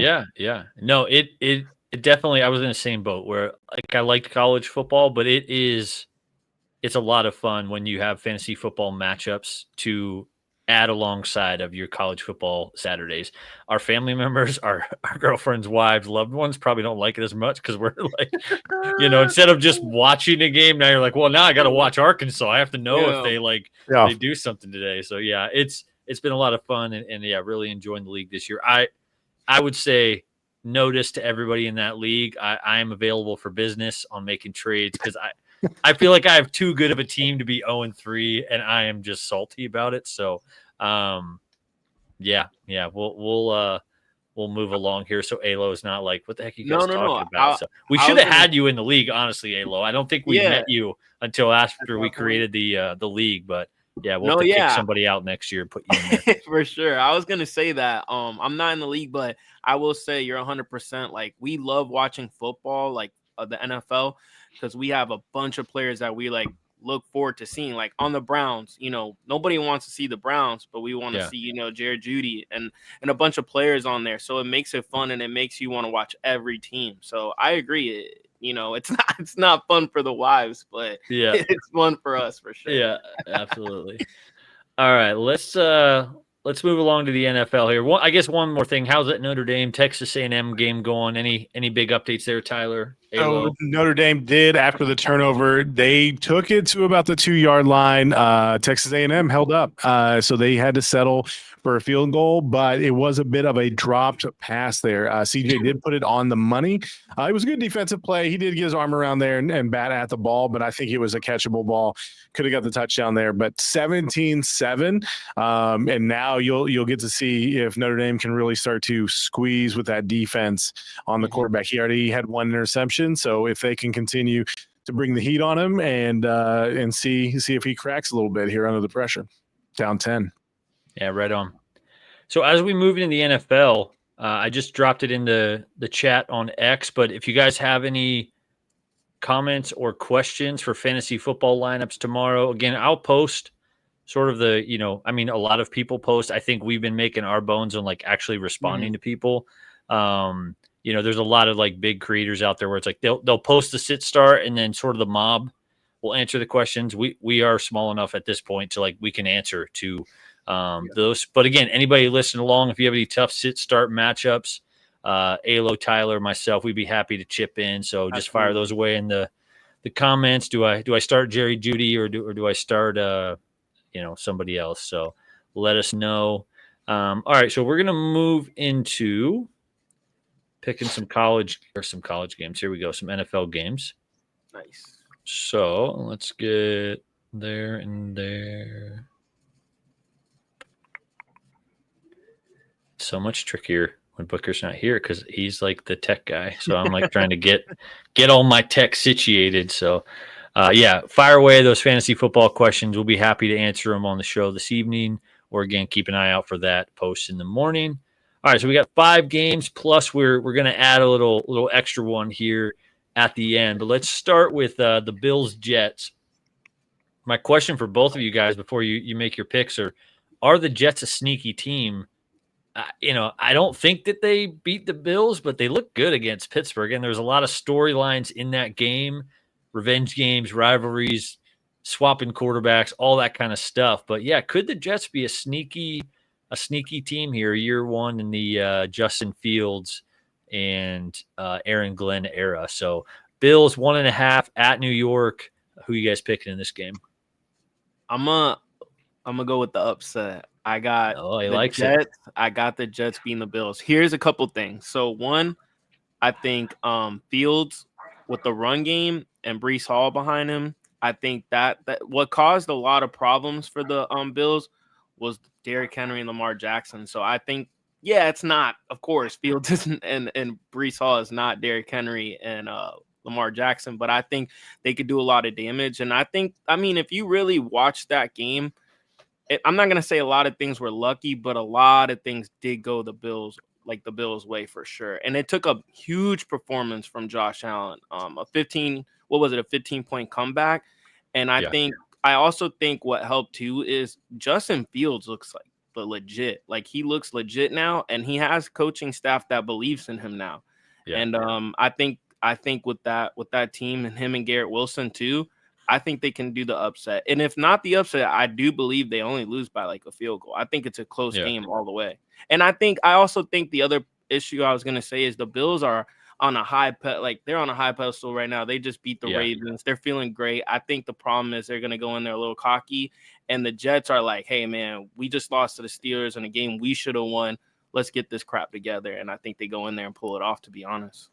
no, it definitely, I was in the same boat where I liked college football, but it's a lot of fun when you have fantasy football matchups to add alongside of your college football Saturdays. Our family members, our girlfriends, wives, loved ones probably don't like it as much because we're like, instead of just watching a game, now you're like, well, now I got to watch Arkansas. I have to know if they they do something today. So it's been a lot of fun and really enjoying the league this year. I would say notice to everybody in that league. I am available for business on making trades because I feel like I have too good of a team to be 0-3, and I am just salty about it. So, we'll move along here. So ALO is not like, what the heck are you guys talking about? So we should have had you in the league, honestly, ALO. I don't think we met you until after we created the league, but we'll have to kick somebody out next year and put you in there.
For sure. I was gonna say that. I'm not in the league, but I will say you're 100%. Like, we love watching football, like the NFL, because we have a bunch of players that we look forward to seeing. Like on the Browns, nobody wants to see the Browns, but we want to see, Jared Judy and a bunch of players on there. So it makes it fun and it makes you want to watch every team. So I agree. It's not fun for the wives, but it's fun for us for sure.
Yeah, absolutely. All right, let's move along to the NFL here. I guess one more thing. How's that Notre Dame Texas A&M game going? Any big updates there, Tyler?
So Notre Dame did, after the turnover, they took it to about the 2-yard line. Texas A&M held up, so they had to settle for a field goal, but it was a bit of a dropped pass there. CJ did put it on the money. It was a good defensive play. He did get his arm around there and bat at the ball, but I think it was a catchable ball. Could have got the touchdown there, but 17-7. And now you'll get to see if Notre Dame can really start to squeeze with that defense on the quarterback. He already had 1 interception, so if they can continue to bring the heat on him and see if he cracks a little bit here under the pressure. Down 10.
Yeah, right on. So as we move into the NFL, I just dropped it in the chat on X, but if you guys have any comments or questions for fantasy football lineups tomorrow, again, I'll post sort of a lot of people post. I think we've been making our bones on actually responding to people. There's a lot of big creators out there where it's they'll post the sit start and then sort of the mob will answer the questions. We are small enough at this point to we can answer to those. But again, anybody listening along, if you have any tough sit start matchups, ALO, Tyler, myself, we'd be happy to chip in. So just fire those away in the comments. Do I start Jerry Judy or do I start somebody else? So let us know. All right, so we're gonna move into picking some college games. Here we go, some NFL games.
Nice.
So let's get there and there. So much trickier when Booker's not here because he's like the tech guy. So I'm like trying to get all my tech situated. So yeah, fire away those fantasy football questions. We'll be happy to answer them on the show this evening. Or again, keep an eye out for that post in the morning. All right, so we got 5 games plus we're going to add a little extra one here at the end. But let's start with the Bills Jets. My question for both of you guys before you make your picks are the Jets a sneaky team? I don't think that they beat the Bills, but they look good against Pittsburgh. And there's a lot of storylines in that game, revenge games, rivalries, swapping quarterbacks, all that kind of stuff. But yeah, could the Jets be a sneaky team here, year one in the Justin Fields and Aaron Glenn era? So Bills 1.5 at New York. Who you guys picking in this game?
I'm gonna go with the upset. I got the Jets. I got the Jets beating the Bills. Here's a couple things. So one, I think Fields with the run game and Breece Hall behind him. I think that what caused a lot of problems for the Bills was Derrick Henry and Lamar Jackson. So I think, yeah, it's not, of course, Fields isn't and Breece Hall is not Derrick Henry and Lamar Jackson, but I think they could do a lot of damage. And I mean, if you really watch that game, I'm not going to say a lot of things were lucky, but a lot of things did go the Bills way for sure. And it took a huge performance from Josh Allen, a 15-point comeback. And I also think what helped too is Justin Fields looks like he looks legit now, and he has coaching staff that believes in him now. Yeah. And I think with that team and him and Garrett Wilson too, I think they can do the upset. And if not the upset, I do believe they only lose by like a field goal. I think it's a close game all the way. And I also think the other issue I was going to say is the Bills are on a they're on a high pedestal right now. They just beat the Ravens. They're feeling great. I think the problem is they're going to go in there a little cocky, and the Jets are like, hey man, we just lost to the Steelers in a game we should have won. Let's get this crap together. And I think they go in there and pull it off, to be honest.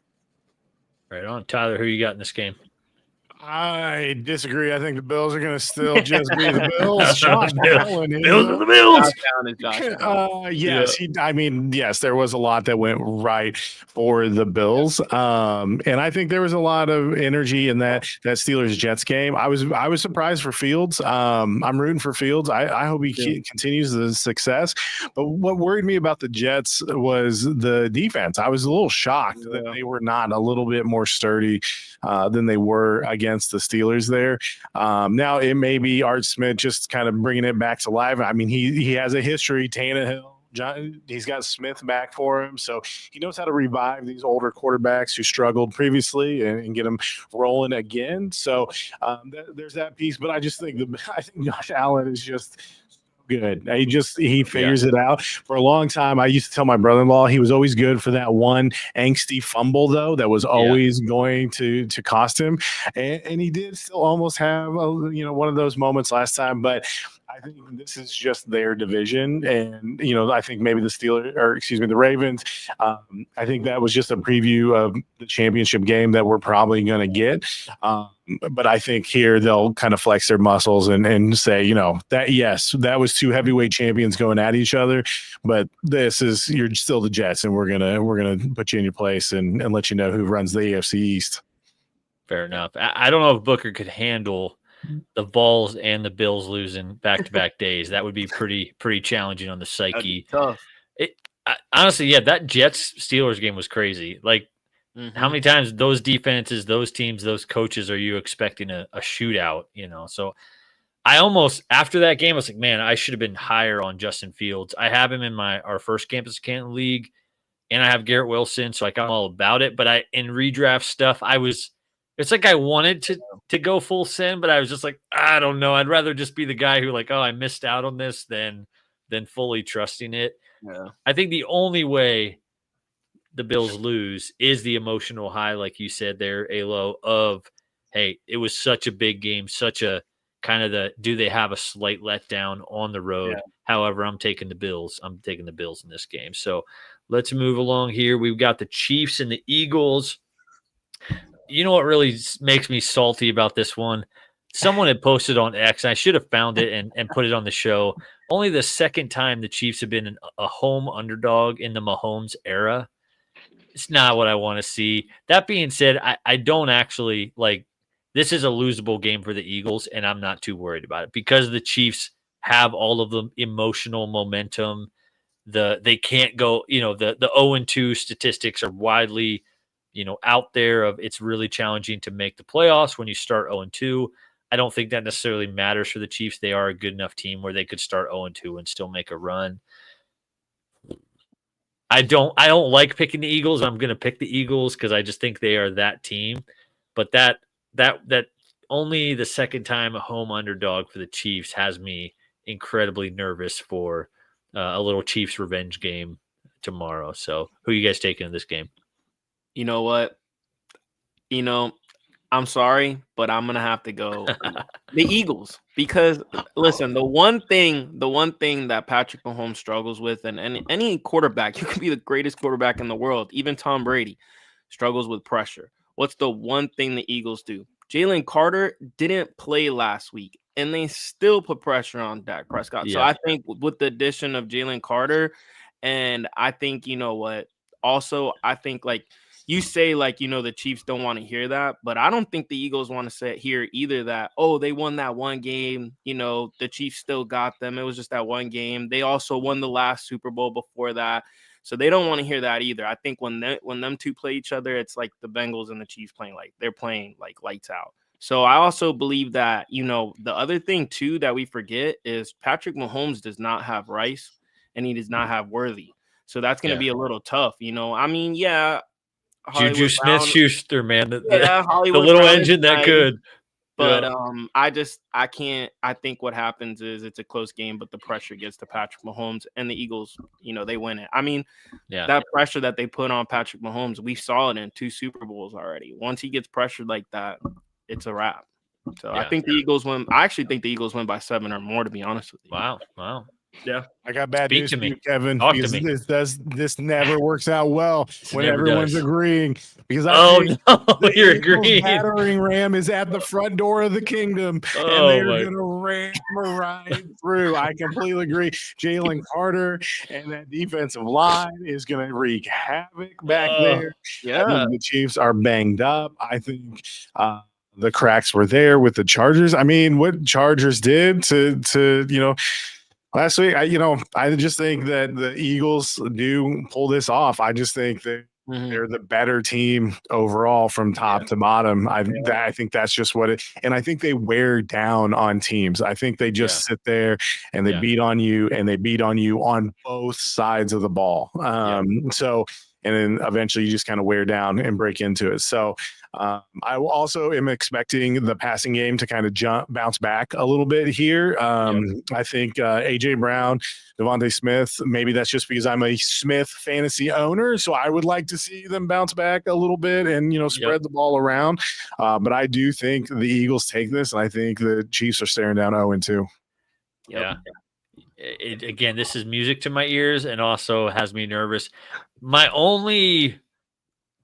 Right on. Tyler, who you got in this game?
I disagree. I think the Bills are going to still just be the Bills. Josh Allen.
Bills are the Bills.
Yes. Yes, there was a lot that went right for the Bills. And I think there was a lot of energy in that Steelers-Jets game. I was surprised for Fields. I'm rooting for Fields. I hope he continues the success. But what worried me about the Jets was the defense. I was a little shocked that they were not a little bit more sturdy than they were against the Steelers there. Now it may be Art Smith just kind of bringing it back to life. I mean, he has a history. Tannehill, he's got Smith back for him, so he knows how to revive these older quarterbacks who struggled previously and get them rolling again. So there's that piece. But I think Josh Allen is just good. He figures it out. For a long time, I used to tell my brother-in-law he was always good for that one angsty fumble, though, that was always going to cost him. And he did still almost have one of those moments last time. But I think this is just their division. And, I think maybe the Ravens, I think that was just a preview of the championship game that we're probably going to get. But I think here they'll kind of flex their muscles and say, that was two heavyweight champions going at each other. But you're still the Jets, and we're gonna put you in your place and let you know who runs the AFC East.
Fair enough. I don't know if Booker could handle the Vols and the Bills losing back-to-back days. That would be pretty challenging on the psyche.
Tough.
Honestly, that Jets-Steelers game was crazy. Like, how many times those defenses, those teams, those coaches are you expecting a shootout? So I almost, after that game, I was like, man, I should have been higher on Justin Fields. I have him in our first Campus Canton league, and I have Garrett Wilson, so I'm all about it. But in redraft stuff, it's like I wanted to go full send, but I was just like, I don't know. I'd rather just be the guy who I missed out on this than fully trusting it.
Yeah.
I think the only way the Bills lose is the emotional high, like you said there, ALO, of, hey, it was such a big game, such a kind of do they have a slight letdown on the road? Yeah. However, I'm taking the Bills. I'm taking the Bills in this game. So let's move along here. We've got the Chiefs and the Eagles. You know what really makes me salty about this one? Someone had posted on X, and I should have found it and put it on the show. only the second time the Chiefs have been a home underdog in the Mahomes era. It's not what I want to see. That being said, I don't actually like this is a losable game for the Eagles, and I'm not too worried about it because the Chiefs have all of the emotional momentum. They can't go, the 0-2 statistics are widely, out there of it's really challenging to make the playoffs when you start 0-2. I don't think that necessarily matters for the Chiefs. They are a good enough team where they could start 0-2 and still make a run. I don't like picking the Eagles. I'm going to pick the Eagles because I just think they are that team. But that only the second time a home underdog for the Chiefs has me incredibly nervous for a little Chiefs revenge game tomorrow. So who are you guys taking in this game?
You know what? I'm sorry, but I'm going to have to go the Eagles because listen, the one thing that Patrick Mahomes struggles with, and any quarterback, you can be the greatest quarterback in the world, even Tom Brady struggles with pressure. What's the one thing the Eagles do? Jalen Carter didn't play last week, and they still put pressure on Dak Prescott. Yeah. So I think with the addition of Jalen Carter, and I think, also, I think you say the Chiefs don't want to hear that, but I don't think the Eagles want to hear either that, oh, they won that one game. The Chiefs still got them. It was just that one game. They also won the last Super Bowl before that. So they don't want to hear that either. I think when them two play each other, it's like the Bengals and the Chiefs playing they're playing lights out. So I also believe that, the other thing too that we forget is Patrick Mahomes does not have Rice and he does not have Worthy. So that's going to be a little tough.
Juju Smith-Schuster, man. The little
Brown
engine that could.
But I can't. I think what happens is it's a close game, but the pressure gets to Patrick Mahomes and the Eagles, they win it. I mean, that pressure that they put on Patrick Mahomes, we saw it in 2 Super Bowls already. Once he gets pressured like that, it's a wrap. So I think the Eagles win. I actually think the Eagles win by 7 or more, to be honest with you.
Wow.
Yeah,
I got bad news for you, Kevin.
Talk
because
to me.
This never works out well when everyone's agreeing. Because
you're agreeing.
Battering ram is at the front door of the kingdom, and they're going to ram right through. I completely agree. Jalen Carter and that defensive line is going to wreak havoc back there.
Yeah,
the Chiefs are banged up. I think. The cracks were there with the Chargers. I mean, what Chargers did to last week, I just think that the Eagles do pull this off. I just think that they're the better team overall from top to bottom. I think that's just what it. And I think they wear down on teams. I think they just sit there and they beat on you, and they beat on you on both sides of the ball. So. And then eventually you just kind of wear down and break into it. So I also am expecting the passing game to kind of bounce back a little bit here. I think A.J. Brown, Devontae Smith, maybe that's just because I'm a Smith fantasy owner. So I would like to see them bounce back a little bit and, spread the ball around. But I do think the Eagles take this, and I think the Chiefs are staring down 0-2.
Yeah. Again, this is music to my ears and also has me nervous. My only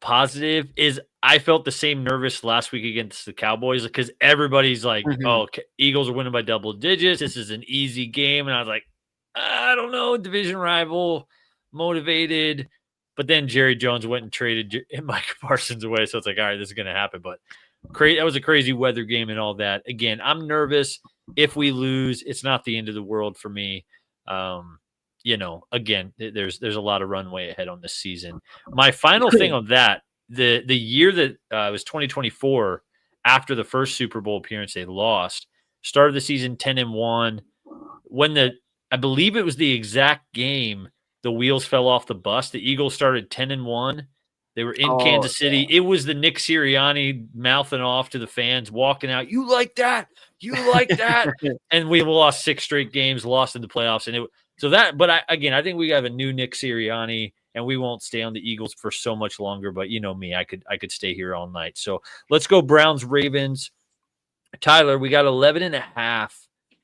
positive is I felt the same nervous last week against the Cowboys because everybody's like, oh, Eagles are winning by double digits. This is an easy game. And I was like, I don't know, division rival, motivated. But then Jerry Jones went and traded Micah Parsons away. So it's like, all right, this is going to happen. But that was a crazy weather game and all that. Again, I'm nervous. If we lose, it's not the end of the world for me. Again, there's a lot of runway ahead on this season. My final thing on that, the year that it was 2024, after the first Super Bowl appearance, they lost. Started the season 10-1. When I believe it was the exact game the wheels fell off the bus. The Eagles started 10-1. They were in Kansas City. It was the Nick Sirianni mouthing off to the fans, walking out. You like that? You like that? And we lost 6 straight games, lost in the playoffs. But I think we have a new Nick Sirianni, and we won't stay on the Eagles for so much longer. But you know me, I could stay here all night. So let's go Browns Ravens. Tyler, we got 11.5.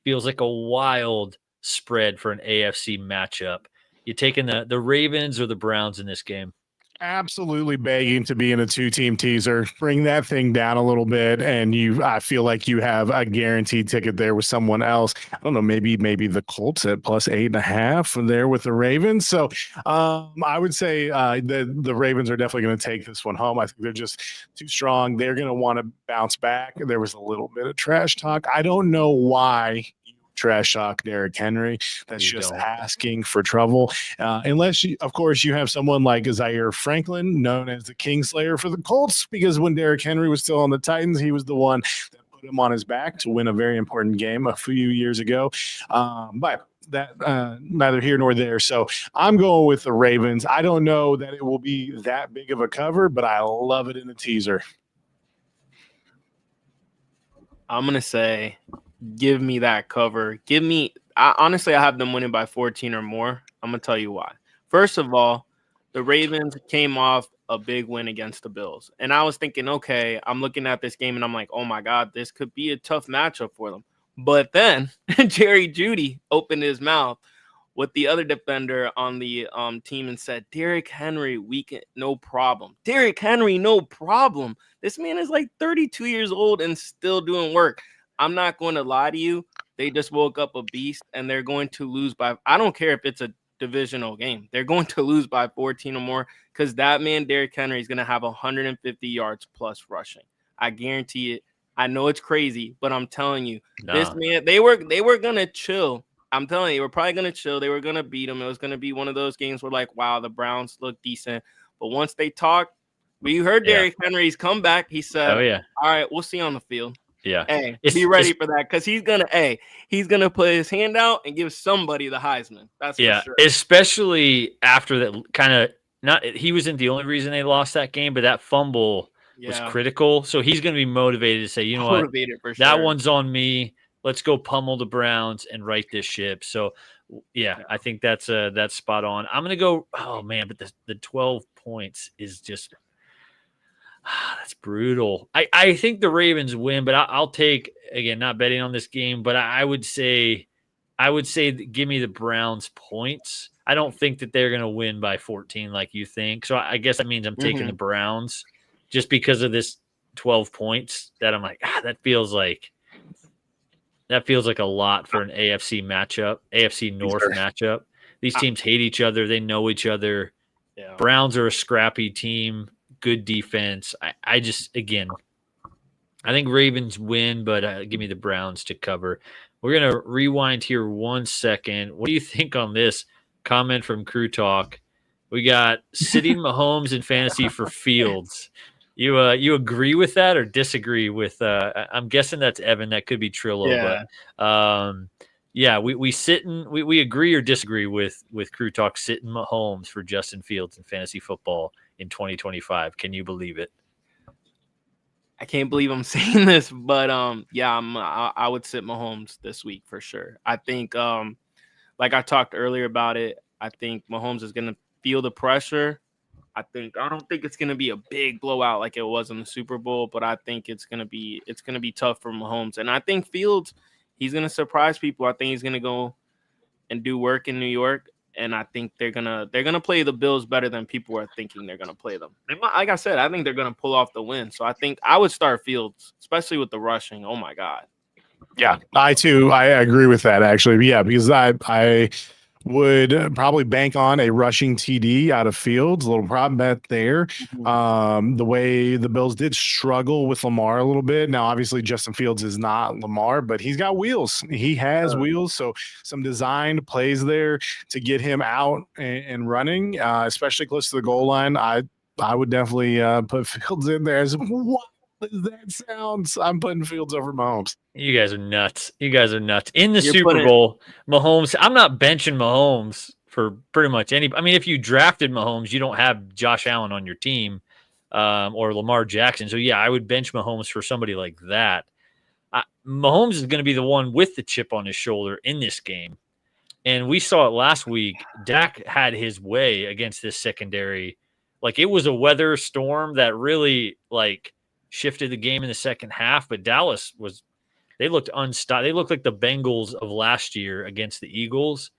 Feels like a wild spread for an AFC matchup. You taking the Ravens or the Browns in this game?
absolutely begging to be in a 2-team teaser. Bring that thing down a little bit, and I feel like you have a guaranteed ticket there with someone else. I don't know, maybe the Colts at plus 8.5 there with the Ravens. So I would say the Ravens are definitely going to take this one home. I think they're just too strong. They're going to want to bounce back. There was a little bit of trash talk. I don't know why trash talk Derrick Henry. That's just asking for trouble. Unless, of course, you have someone like Zaire Franklin, known as the Kingslayer for the Colts, because when Derrick Henry was still on the Titans, he was the one that put him on his back to win a very important game a few years ago. But that neither here nor there. So I'm going with the Ravens. I don't know that it will be that big of a cover, but I love it in the teaser.
I'm going to say, give me that cover. Honestly, I have them winning by 14 or more. I'm going to tell you why. First of all, the Ravens came off a big win against the Bills. And I was thinking, okay, I'm looking at this game and I'm like, oh my God, this could be a tough matchup for them. But then Jerry Jeudy opened his mouth with the other defender on the team and said, Derrick Henry, no problem. Derrick Henry, no problem. This man is like 32 years old and still doing work. I'm not going to lie to you. They just woke up a beast, and they're going to lose by – I don't care if it's a divisional game. They're going to lose by 14 or more because that man, Derrick Henry, is going to have 150 yards plus rushing. I guarantee it. I know it's crazy, but I'm telling you, this man, they were going to chill. I'm telling you, they were probably going to chill. They were going to beat them. It was going to be one of those games where, like, wow, the Browns look decent. But once they talked, you heard Derrick Henry's comeback. He said, all right, we'll see you on the field.
Yeah.
Hey, be ready for that because he's gonna put his hand out and give somebody the Heisman. That's for sure.
Especially after that kind of he wasn't the only reason they lost that game, but that fumble was critical. So he's gonna be motivated to say, you know what, that one's on me. Let's go pummel the Browns and right this ship. So I think that's spot on. I'm gonna go, oh man, but the 12 points is just that's brutal. I think the Ravens win, but I'll take, again, not betting on this game, but I would say give me the Browns points. I don't think that they're going to win by 14 like you think. So I guess that means I'm taking the Browns just because of this 12 points that I'm like, that feels like a lot for an AFC matchup, AFC North matchup. These teams hate each other. They know each other. Yeah. Browns are a scrappy team. Good defense. I think Ravens win, but give me the Browns to cover. We're going to rewind here 1 second. What do you think on this comment from Crew Talk? We got sitting Mahomes in fantasy for Fields. You agree with that or disagree with I'm guessing that's Evan. That could be Trillo. Yeah. But we agree or disagree with Crew Talk sitting Mahomes for Justin Fields in fantasy football in 2025. Can you believe it?
I can't believe I'm saying this, but I would sit Mahomes this week for sure. I think like I talked earlier about it, I think Mahomes is going to feel the pressure. I don't think it's going to be a big blowout like it was in the Super Bowl, but I think it's going to be tough for Mahomes. And I think Fields, he's going to surprise people. I think he's going to go and do work in New York. And I think they're gonna play the Bills better than people are thinking they're gonna play them. Like I said, I think they're gonna pull off the win. So I think I would start Fields, especially with the rushing. Oh my God.
Yeah, I agree with that actually. Yeah, because I would probably bank on a rushing TD out of Fields. A little prop bet there. The way the Bills did struggle with Lamar a little bit. Now, obviously, Justin Fields is not Lamar, but he's got wheels. He has wheels. So some designed plays there to get him out and running, especially close to the goal line. I would definitely put Fields in there. What does that sound? I'm putting Fields over Mahomes.
You guys are nuts. In the Super Bowl, Mahomes, I'm not benching Mahomes for pretty much any. I mean, if you drafted Mahomes, you don't have Josh Allen on your team or Lamar Jackson. So, yeah, I would bench Mahomes for somebody like that. Mahomes is going to be the one with the chip on his shoulder in this game. And we saw it last week. Dak had his way against this secondary. Like, it was a weather storm that really, shifted the game in the second half. But Dallas they looked unstoppable. They looked like the Bengals of last year against the Eagles.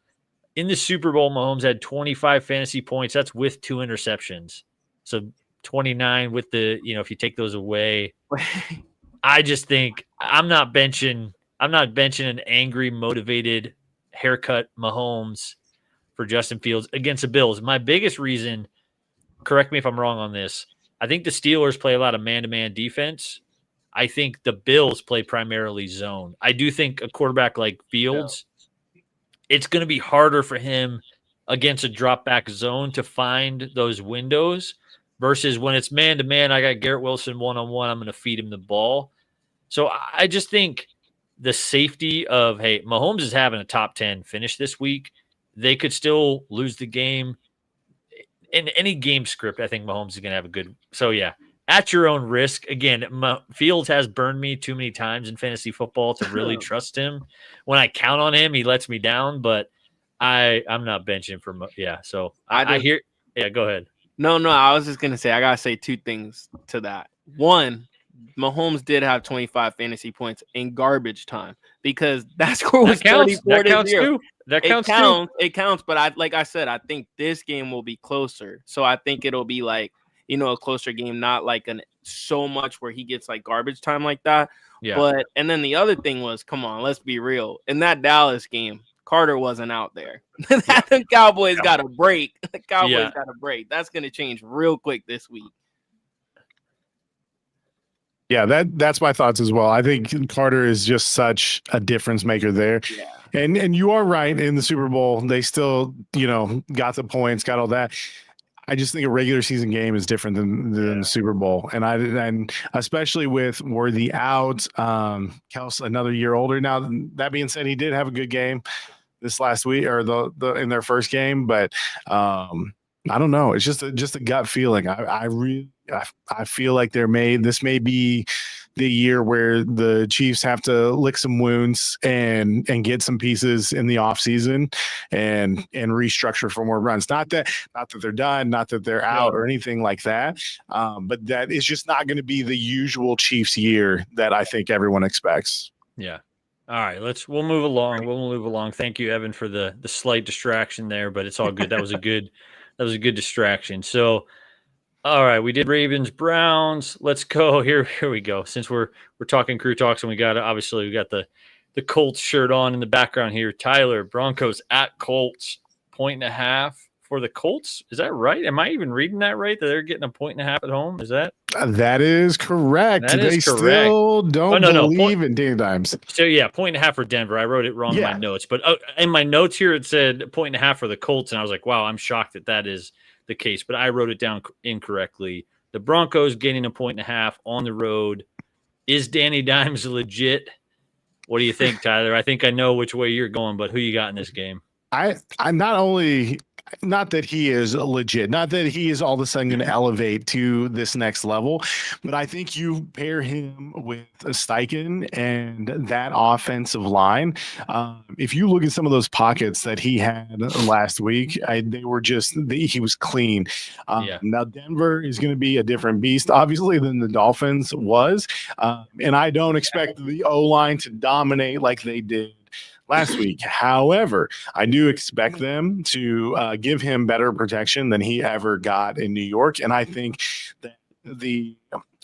In the Super Bowl, Mahomes had 25 fantasy points. That's with 2 interceptions. So 29 with the, if you take those away, I just think I'm not benching an angry, motivated, haircut Mahomes for Justin Fields against the Bills. My biggest reason, correct me if I'm wrong on this, I think the Steelers play a lot of man-to-man defense. I think the Bills play primarily zone. I do think a quarterback like Fields, it's going to be harder for him against a drop-back zone to find those windows versus when it's man-to-man, I got Garrett Wilson one-on-one, I'm going to feed him the ball. So I just think the safety of, hey, Mahomes is having a top 10 finish this week. They could still lose the game. In any game script, I think Mahomes is going to have a good. So, yeah, at your own risk. Again, Fields has burned me too many times in fantasy football to really trust him. When I count on him, he lets me down, but I'm not benching for – yeah. So, I hear – yeah, go ahead.
No, I was just going to say, I got to say two things to that. One, Mahomes did have 25 fantasy points in garbage time because that score was 34 to 0.
That counts too.
It counts, but like I said, I think this game will be closer. So I think it'll be like, a closer game, not like so much where he gets like garbage time like that.
Yeah.
But and then the other thing was, come on, let's be real. In that Dallas game, Carter wasn't out there. The Cowboys got a break. The Cowboys got a break. That's going to change real quick this week.
Yeah, that's my thoughts as well. I think Carter is just such a difference maker there.
Yeah.
And you are right, in the Super Bowl, they still, got the points, got all that. I just think a regular season game is different than the Super Bowl. And especially with Worthy out, Kels another year older. Now, that being said, he did have a good game this last week or the in their first game, but I don't know. It's just a gut feeling. I feel like this may be the year where the Chiefs have to lick some wounds and get some pieces in the offseason and restructure for more runs. Not that they're done, not that they're out or anything like that. But that is just not going to be the usual Chiefs year that I think everyone expects.
Yeah. All right, we'll move along. We'll move along. Thank you, Evan, for the slight distraction there, but it's all good. That was a good distraction. So, all right, we did Ravens, Browns. Let's go. Here we go. Since we're talking crew talks, and we got the Colts shirt on in the background here. Tyler, Broncos at Colts, 1.5 for the Colts. Is that right? Am I even reading that right? That they're getting a 1.5 at home? Is that?
That is correct. They still don't believe in Danny Dimes.
So, 1.5 for Denver. I wrote it wrong in my notes. But in my notes here, it said 1.5 for the Colts. And I was like, wow, I'm shocked that is the case. But I wrote it down incorrectly. The Broncos getting a 1.5 on the road. Is Danny Dimes legit? What do you think, Tyler? I think I know which way you're going, but who you got in this game?
Not that he is legit, not that he is all of a sudden going to elevate to this next level, but I think you pair him with a Steichen and that offensive line. If you look at some of those pockets that he had last week, he was clean. Now Denver is going to be a different beast, obviously, than the Dolphins was. And I don't expect the O-line to dominate like they did last week. However, I do expect them to give him better protection than he ever got in New York. And I think that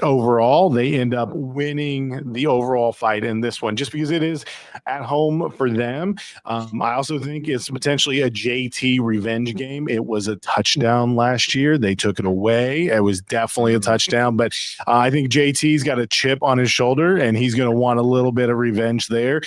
overall, they end up winning the overall fight in this one, just because it is at home for them. I also think it's potentially a JT revenge game. It was a touchdown last year. They took it away. It was definitely a touchdown, but I think JT's got a chip on his shoulder, and he's going to want a little bit of revenge there.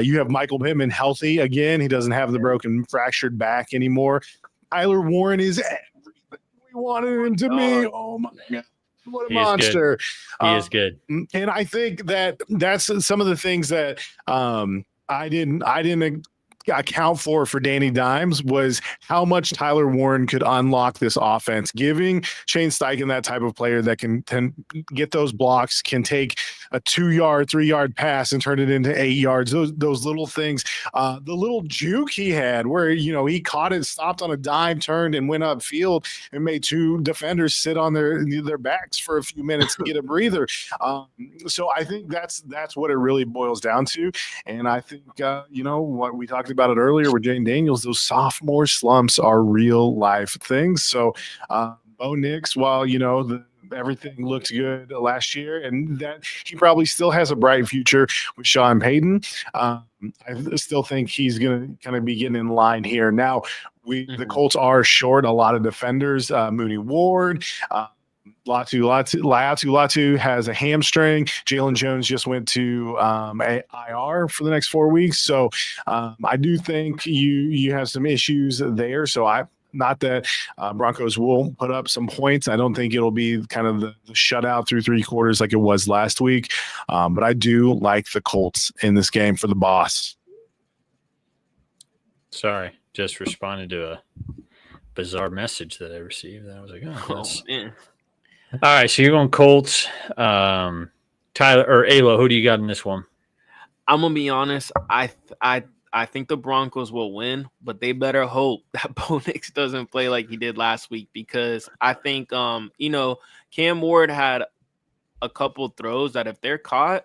You have Michael Pittman healthy again. He doesn't have the broken, fractured back anymore. Tyler Warren is everything we wanted him to be. Oh, my God. What a monster.
He is good.
And I think that's some of the things that I didn't account for Danny Dimes was how much Tyler Warren could unlock this offense, giving Shane Steichen that type of player that can get those blocks, can take a 2-yard, 3-yard pass and turn it into 8 yards. Those little things, the little juke he had where, he caught it, stopped on a dime, turned and went upfield and made 2 defenders sit on their backs for a few minutes to get a breather. So I think that's what it really boils down to. And I think, what we talked about it earlier with Jane Daniels, those sophomore slumps are real life things. So Bo Nix, while everything looked good last year, and that he probably still has a bright future with Sean Payton. I still think he's going to kind of be getting in line here. Now, the Colts are short a lot of defenders. Mooney Ward, Latu has a hamstring. Jalen Jones just went to IR for the next 4 weeks. So I do think you have some issues there. So not that Broncos will put up some points. I don't think it'll be kind of the shutout through 3 quarters like it was last week. But I do like the Colts in this game for the boss.
Sorry, just responded to a bizarre message that I received. And I was like, oh man. All right, so you're going Colts. Tyler or ALO, who do you got in this one?
I'm gonna be honest. I think the Broncos will win, but they better hope that Bo Nix doesn't play like he did last week, because I think Cam Ward had a couple throws that if they're caught,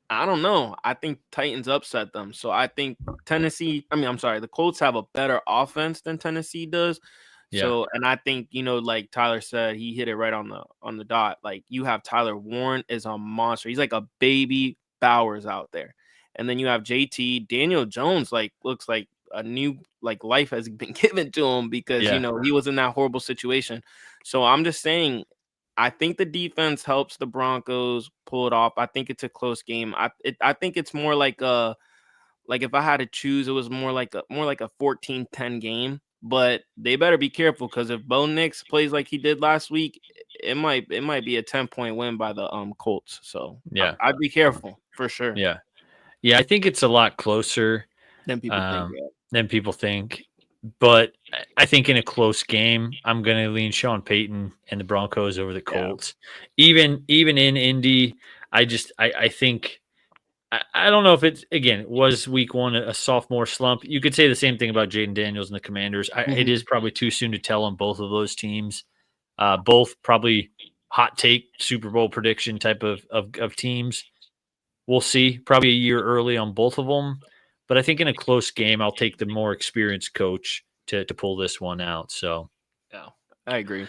I don't know. I think Titans upset them. So I think the Colts have a better offense than Tennessee does. Yeah. So, and I think, like Tyler said, he hit it right on the dot. Like, you have Tyler Warren is a monster. He's like a baby Bowers out there. And then you have JT. Daniel Jones, looks like a new, life has been given to him because, he was in that horrible situation. So I'm just saying, I think the defense helps the Broncos pull it off. I think it's a close game. I think it's more like if I had to choose, it was more like a 14-10 game. But they better be careful, because if Bo Nix plays like he did last week, it might be a 10-point win by the Colts. So yeah, I'd be careful for sure.
Yeah, I think it's a lot closer
than
people think. But I think in a close game, I'm going to lean Sean Payton and the Broncos over the Colts. Yeah. Even in Indy, I think. I don't know if was week 1 a sophomore slump. You could say the same thing about Jaden Daniels and the Commanders. It is probably too soon to tell on both of those teams. Both probably hot take Super Bowl prediction type of teams. We'll see. Probably a year early on both of them. But I think in a close game, I'll take the more experienced coach to pull this one out. So,
yeah, I agree.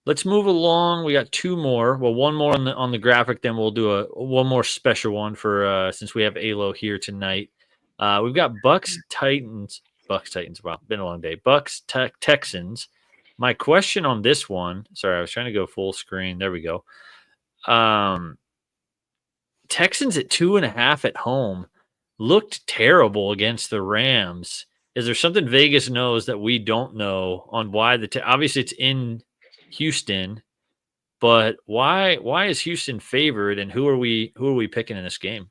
Let's move along. We got 2 more. Well, 1 more on the graphic, then we'll do one more special one for since we have ALO here tonight. We've got Bucks Titans. Wow, been a long day. Bucks Texans. My question on this one. Sorry, I was trying to go full screen. There we go. Texans at 2.5 at home looked terrible against the Rams. Is there something Vegas knows that we don't know on why obviously it's in Houston, but why is Houston favored, and who are we picking in this game?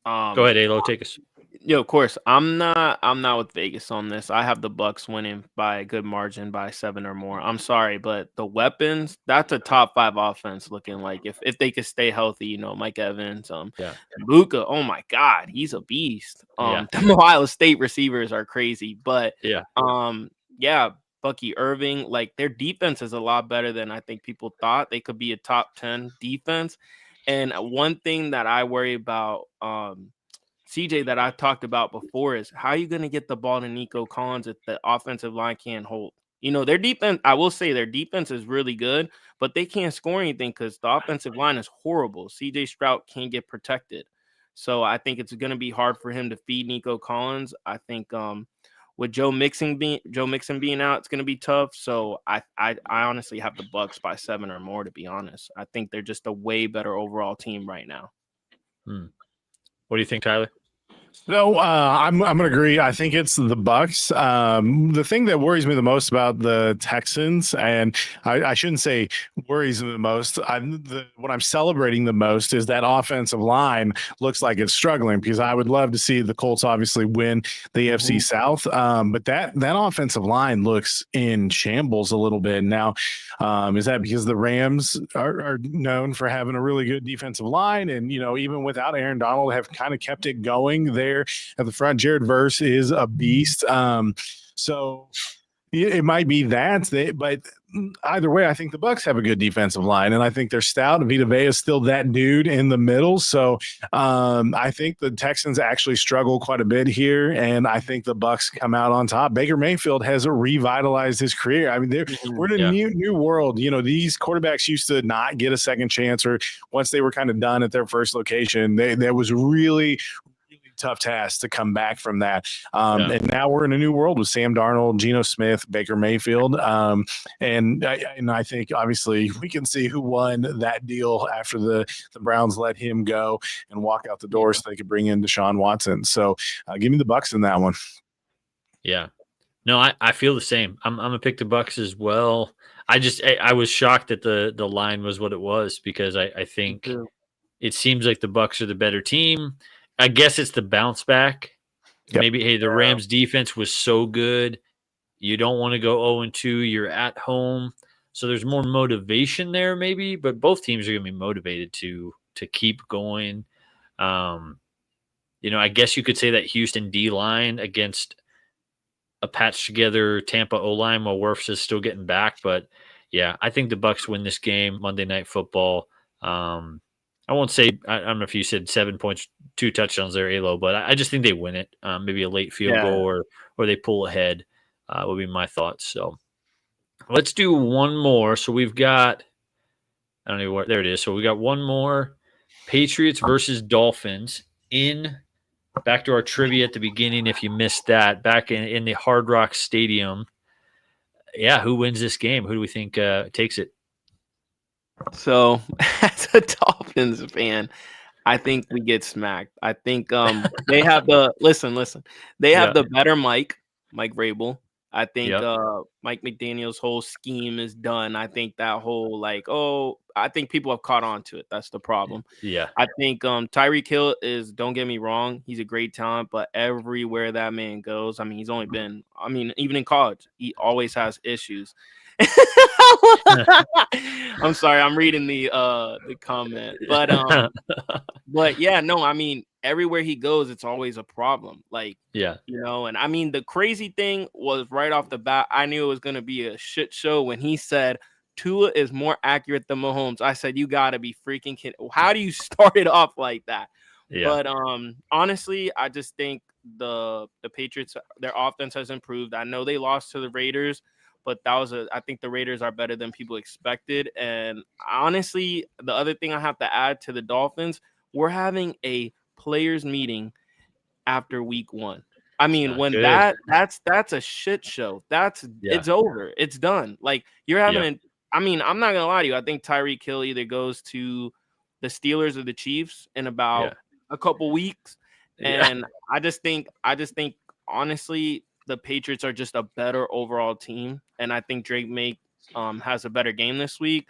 Go ahead, ALO, take us.
Yeah, of course. I'm not with Vegas on this. I have the Bucks winning by a good margin, by 7 or more. I'm sorry, but the weapons, that's a top 5 offense looking like if they could stay healthy, Mike Evans, Luka, oh my God, he's a beast. The Ohio State receivers are crazy, but Bucky Irving, their defense is a lot better than I think people thought. They could be a top 10 defense. And one thing that I worry about, CJ, that I've talked about before, is how are you going to get the ball to Nico Collins if the offensive line can't hold? Their defense, I will say their defense is really good, but they can't score anything because the offensive line is horrible. CJ Stroud can't get protected. So I think it's going to be hard for him to feed Nico Collins. I think with Joe Mixon being out, it's going to be tough. So I honestly have the Bucks by 7 or more, to be honest. I think they're just a way better overall team right now.
What do you think, Tyler?
So I'm going to agree. I think it's the Bucks. The thing that worries me the most about the Texans, and I shouldn't say worries me the most, what I'm celebrating the most is that offensive line looks like it's struggling, because I would love to see the Colts obviously win the AFC South. But that offensive line looks in shambles a little bit. Now, is that because the Rams are known for having a really good defensive line, and, even without Aaron Donald, have kind of kept it going there at the front? Jared Verse is a beast. So, it might be that, but either way, I think the Bucs have a good defensive line, and I think they're stout. Vita Vea is still that dude in the middle, so I think the Texans actually struggle quite a bit here, and I think the Bucs come out on top. Baker Mayfield has revitalized his career. I mean, we're in a new world. You know, these quarterbacks used to not get a second chance, or once they were kind of done at their first location, there was really tough task to come back from that. And now we're in a new world with Sam Darnold, Geno Smith, Baker Mayfield. And I think obviously we can see who won that deal after the Browns let him go and walk out the door so they could bring in Deshaun Watson. So give me the Bucs in that one.
Yeah. No, I feel the same. I'm gonna pick the Bucs as well. I was shocked that the line was what it was, because I think it seems like the Bucs are the better team. I guess it's the bounce back. Yep. Maybe, hey, the Rams defense was so good. You don't want to go 0-2. You're at home. So there's more motivation there maybe, but both teams are going to be motivated to keep going. I guess you could say that Houston D-line against a patched together Tampa O-line while Wirfs is still getting back. But, yeah, I think the Bucs win this game, Monday Night Football. I won't say, I don't know if you said 7 points, 2 touchdowns there, ALO, but I just think they win it. Maybe a late field goal or they pull ahead would be my thoughts. So let's do one more. So we've got, I don't know where, there it is. So we got one more, Patriots versus Dolphins back to our trivia at the beginning. If you missed that, back in the Hard Rock Stadium. Yeah. Who wins this game? Who do we think takes it?
So, as a Dolphins fan, I think we get smacked. I think they have the listen. They have the better Mike Vrabel. I think Mike McDaniel's whole scheme is done. I think that whole I think people have caught on to it. That's the problem.
Yeah.
I think Tyreek Hill is, don't get me wrong, he's a great talent, but everywhere that man goes, he's only been, even in college, he always has issues. I'm sorry, I'm reading the comment, but yeah, no, everywhere he goes, it's always a problem. And the crazy thing was, right off the bat, I knew it was going to be a shit show when he said Tua is more accurate than Mahomes. I said, you got to be freaking kidding. How do you start it off like that? Yeah. But honestly, I just think the Patriots, their offense has improved. I know they lost to the Raiders, but I think the Raiders are better than people expected. And honestly, the other thing I have to add to the Dolphins, we're having a players meeting after week 1. When that's a shit show. It's over. It's done. You're having I'm not gonna lie to you. I think Tyreek Hill either goes to the Steelers or the Chiefs in about a couple weeks. And I just think honestly, the Patriots are just a better overall team. And I think Drake May has a better game this week.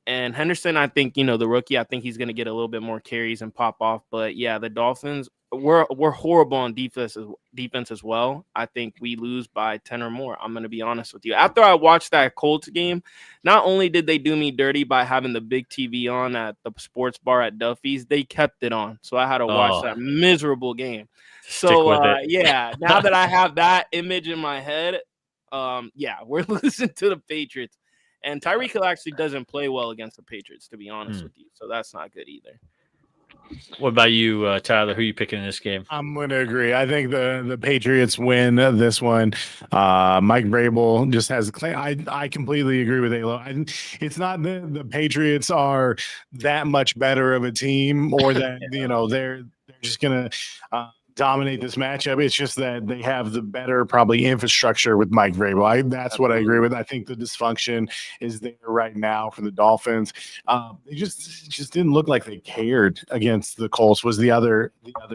And Henderson, I think, the rookie, I think he's going to get a little bit more carries and pop off. But yeah, the Dolphins, we're horrible on defense as well. I think we lose by 10 or more. I'm going to be honest with you. After I watched that Colts game, not only did they do me dirty by having the big TV on at the sports bar at Duffy's, they kept it on. So I had to watch that miserable game. So now that I have that image in my head, we're losing to the Patriots. And Tyreek Hill actually doesn't play well against the Patriots, to be honest with you. So that's not good either.
What about you, Tyler? Who are you picking in this game?
I'm going to agree. I think the Patriots win this one. Mike Vrabel just has a claim. I completely agree with ALO. It's not the Patriots are that much better of a team, or that they're just going to dominate this matchup. It's just that they have the better probably infrastructure with Mike Vrabel. That's what I agree with. I think the dysfunction is there right now for the Dolphins. They just didn't look like they cared against the Colts was the other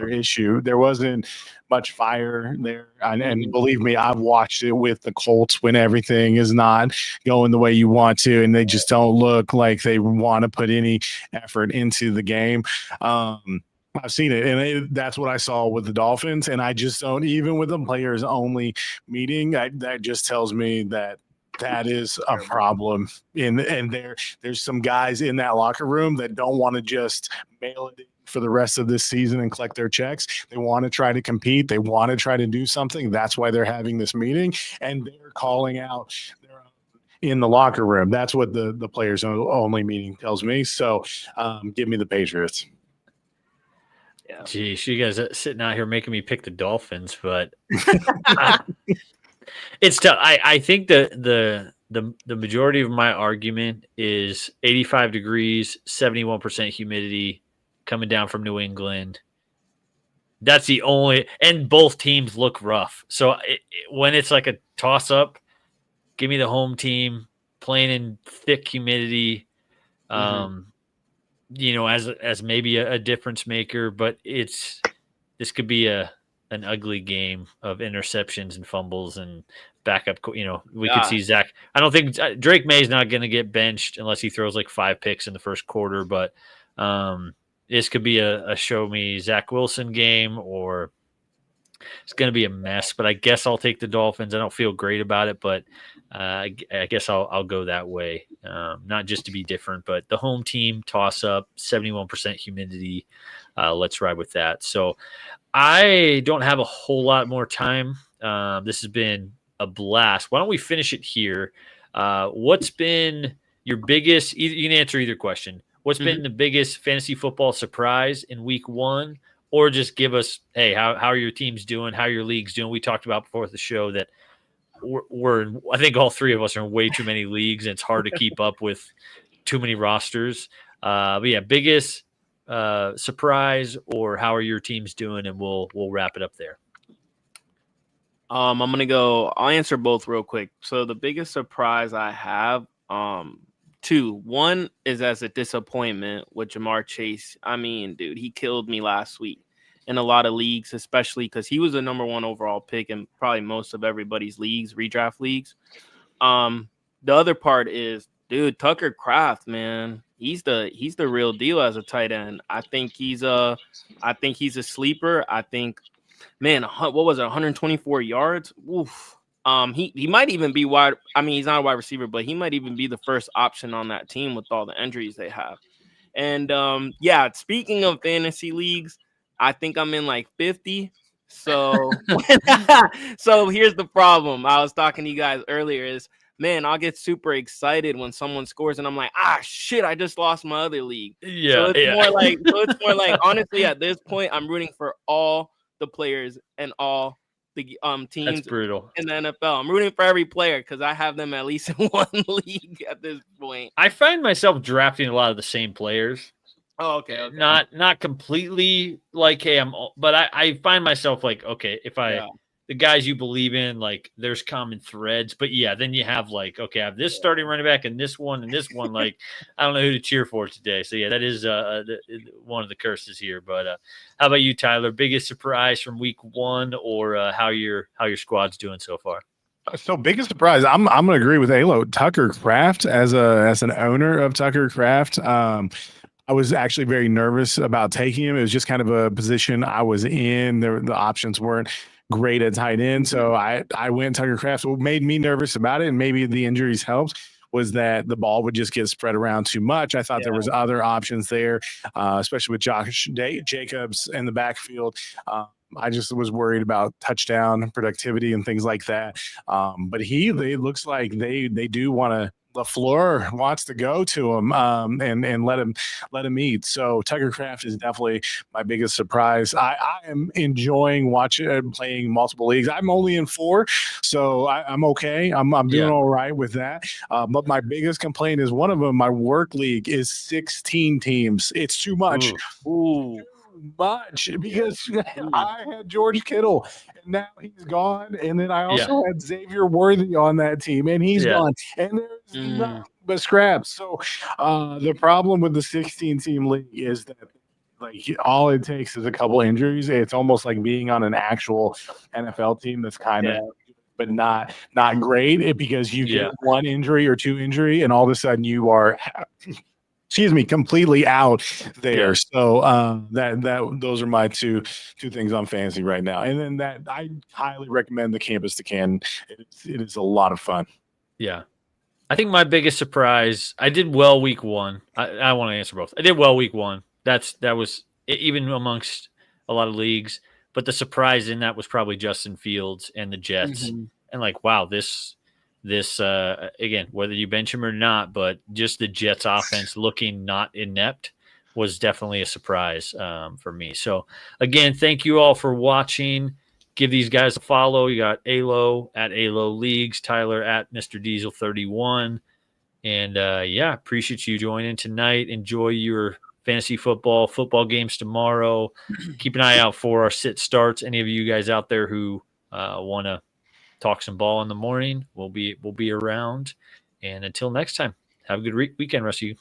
issue. There wasn't much fire there. And believe me, I've watched it with the Colts when everything is not going the way you want to, and they just don't look like they want to put any effort into the game. I've seen it, and that's what I saw with the Dolphins, and I just don't, even with the players only meeting, that just tells me that is a problem. And there's some guys in that locker room that don't want to just mail it in for the rest of this season and collect their checks. They want to try to compete. They want to try to do something. That's why they're having this meeting, and they're calling out in the locker room. That's what the players only meeting tells me. So give me the Patriots.
Yeah. Geez, you guys are sitting out here making me pick the Dolphins, but it's tough. I think the majority of my argument is 85 degrees, 71% humidity coming down from New England. That's the only, and both teams look rough. So when it's like a toss up, give me the home team playing in thick humidity. As maybe a difference maker, but this could be an ugly game of interceptions and fumbles and backup. We could see Zach. I don't think Drake May's not going to get benched unless he throws like 5 picks in the first quarter, but this could be a show me Zach Wilson game, or it's going to be a mess. But I guess I'll take the Dolphins. I don't feel great about it, but I guess I'll go that way. Not just to be different, but the home team toss up, 71% humidity. Let's ride with that. So I don't have a whole lot more time. This has been a blast. Why don't we finish it here? What's been your biggest, you can answer either question. What's been the biggest fantasy football surprise in week 1? Or just give us, hey, how are your teams doing? How are your leagues doing? We talked about before the show that I think all 3 of us are in way too many leagues, and it's hard to keep up with too many rosters. But yeah, biggest surprise, or how are your teams doing? And we'll wrap it up there.
I'm gonna go. I'll answer both real quick. So the biggest surprise I have, 2. One is as a disappointment with Jamar Chase. I mean, dude, he killed me last week in a lot of leagues, especially because he was the number 1 overall pick in probably most of everybody's leagues, redraft leagues. The other part is, dude, Tucker Kraft, man, he's the real deal as a tight end. I think he's a sleeper. I think, man, what was it, 124 yards? Oof. He might even be wide. I mean, he's not a wide receiver, but he might even be the first option on that team with all the injuries they have. And yeah, speaking of fantasy leagues, I think I'm in like 50. So, so here's the problem. I was talking to you guys earlier is, man, I'll get super excited when someone scores and I'm like, shit, I just lost my other league.
Yeah.
So it's more like, honestly, at this point, I'm rooting for all the players and all the teams.
That's brutal.
In the NFL. I'm rooting for every player because I have them at least in one league at this point.
I find myself drafting a lot of the same players.
Oh, okay.
Not completely like, hey, but I find myself like, okay, if the guys you believe in, like there's common threads, but yeah, then you have like, okay, I have this starting running back and this one, like, I don't know who to cheer for today. So yeah, that is one of the curses here, but how about you, Tyler? Biggest surprise from week 1, or how your squad's doing so far?
So biggest surprise, I'm going to agree with ALO. Tucker Kraft, as an owner of Tucker Kraft, I was actually very nervous about taking him. It was just kind of a position I was in. The options weren't great at tight end. So I went Tucker Kraft. What made me nervous about it, and maybe the injuries helped, was that the ball would just get spread around too much. I thought there was other options there, especially with Josh Jacobs in the backfield. I just was worried about touchdown productivity and things like that. But it looks like they do want to. LaFleur wants to go to him and let him eat. So Tucker Kraft is definitely my biggest surprise. I am enjoying playing multiple leagues. I'm only in 4, so I'm okay. I'm doing all right with that. But my biggest complaint is one of them. My work league is 16 teams. It's too much.
Ooh.
Much, because I had George Kittle and now he's gone, and then I also had Xavier Worthy on that team and he's gone, and there's nothing but scraps. So the problem with the 16 team league is that like all it takes is a couple injuries. It's almost like being on an actual NFL team that's kind of but not great, because you get 1 injury or 2 injury and all of a sudden you are completely out there. So those are my two things on fantasy right now. And then that I highly recommend the Campus to Canton. It is a lot of fun.
Yeah. I think my biggest surprise, I did well week 1. I want to answer both. I did well week 1. That was even amongst a lot of leagues. But the surprise in that was probably Justin Fields and the Jets.
Mm-hmm.
And like, wow, this again, whether you bench him or not, but just the Jets offense looking not inept was definitely a surprise for me. So again, thank you all for watching. Give these guys a follow. You got ALO at ALO Leagues, Tyler at Mr. Diesel 31. And yeah, appreciate you joining tonight. Enjoy your fantasy football games tomorrow. Keep an eye out for our sit starts. Any of you guys out there who want to talk some ball in the morning, we'll be around. And until next time, have a good weekend, rest of you.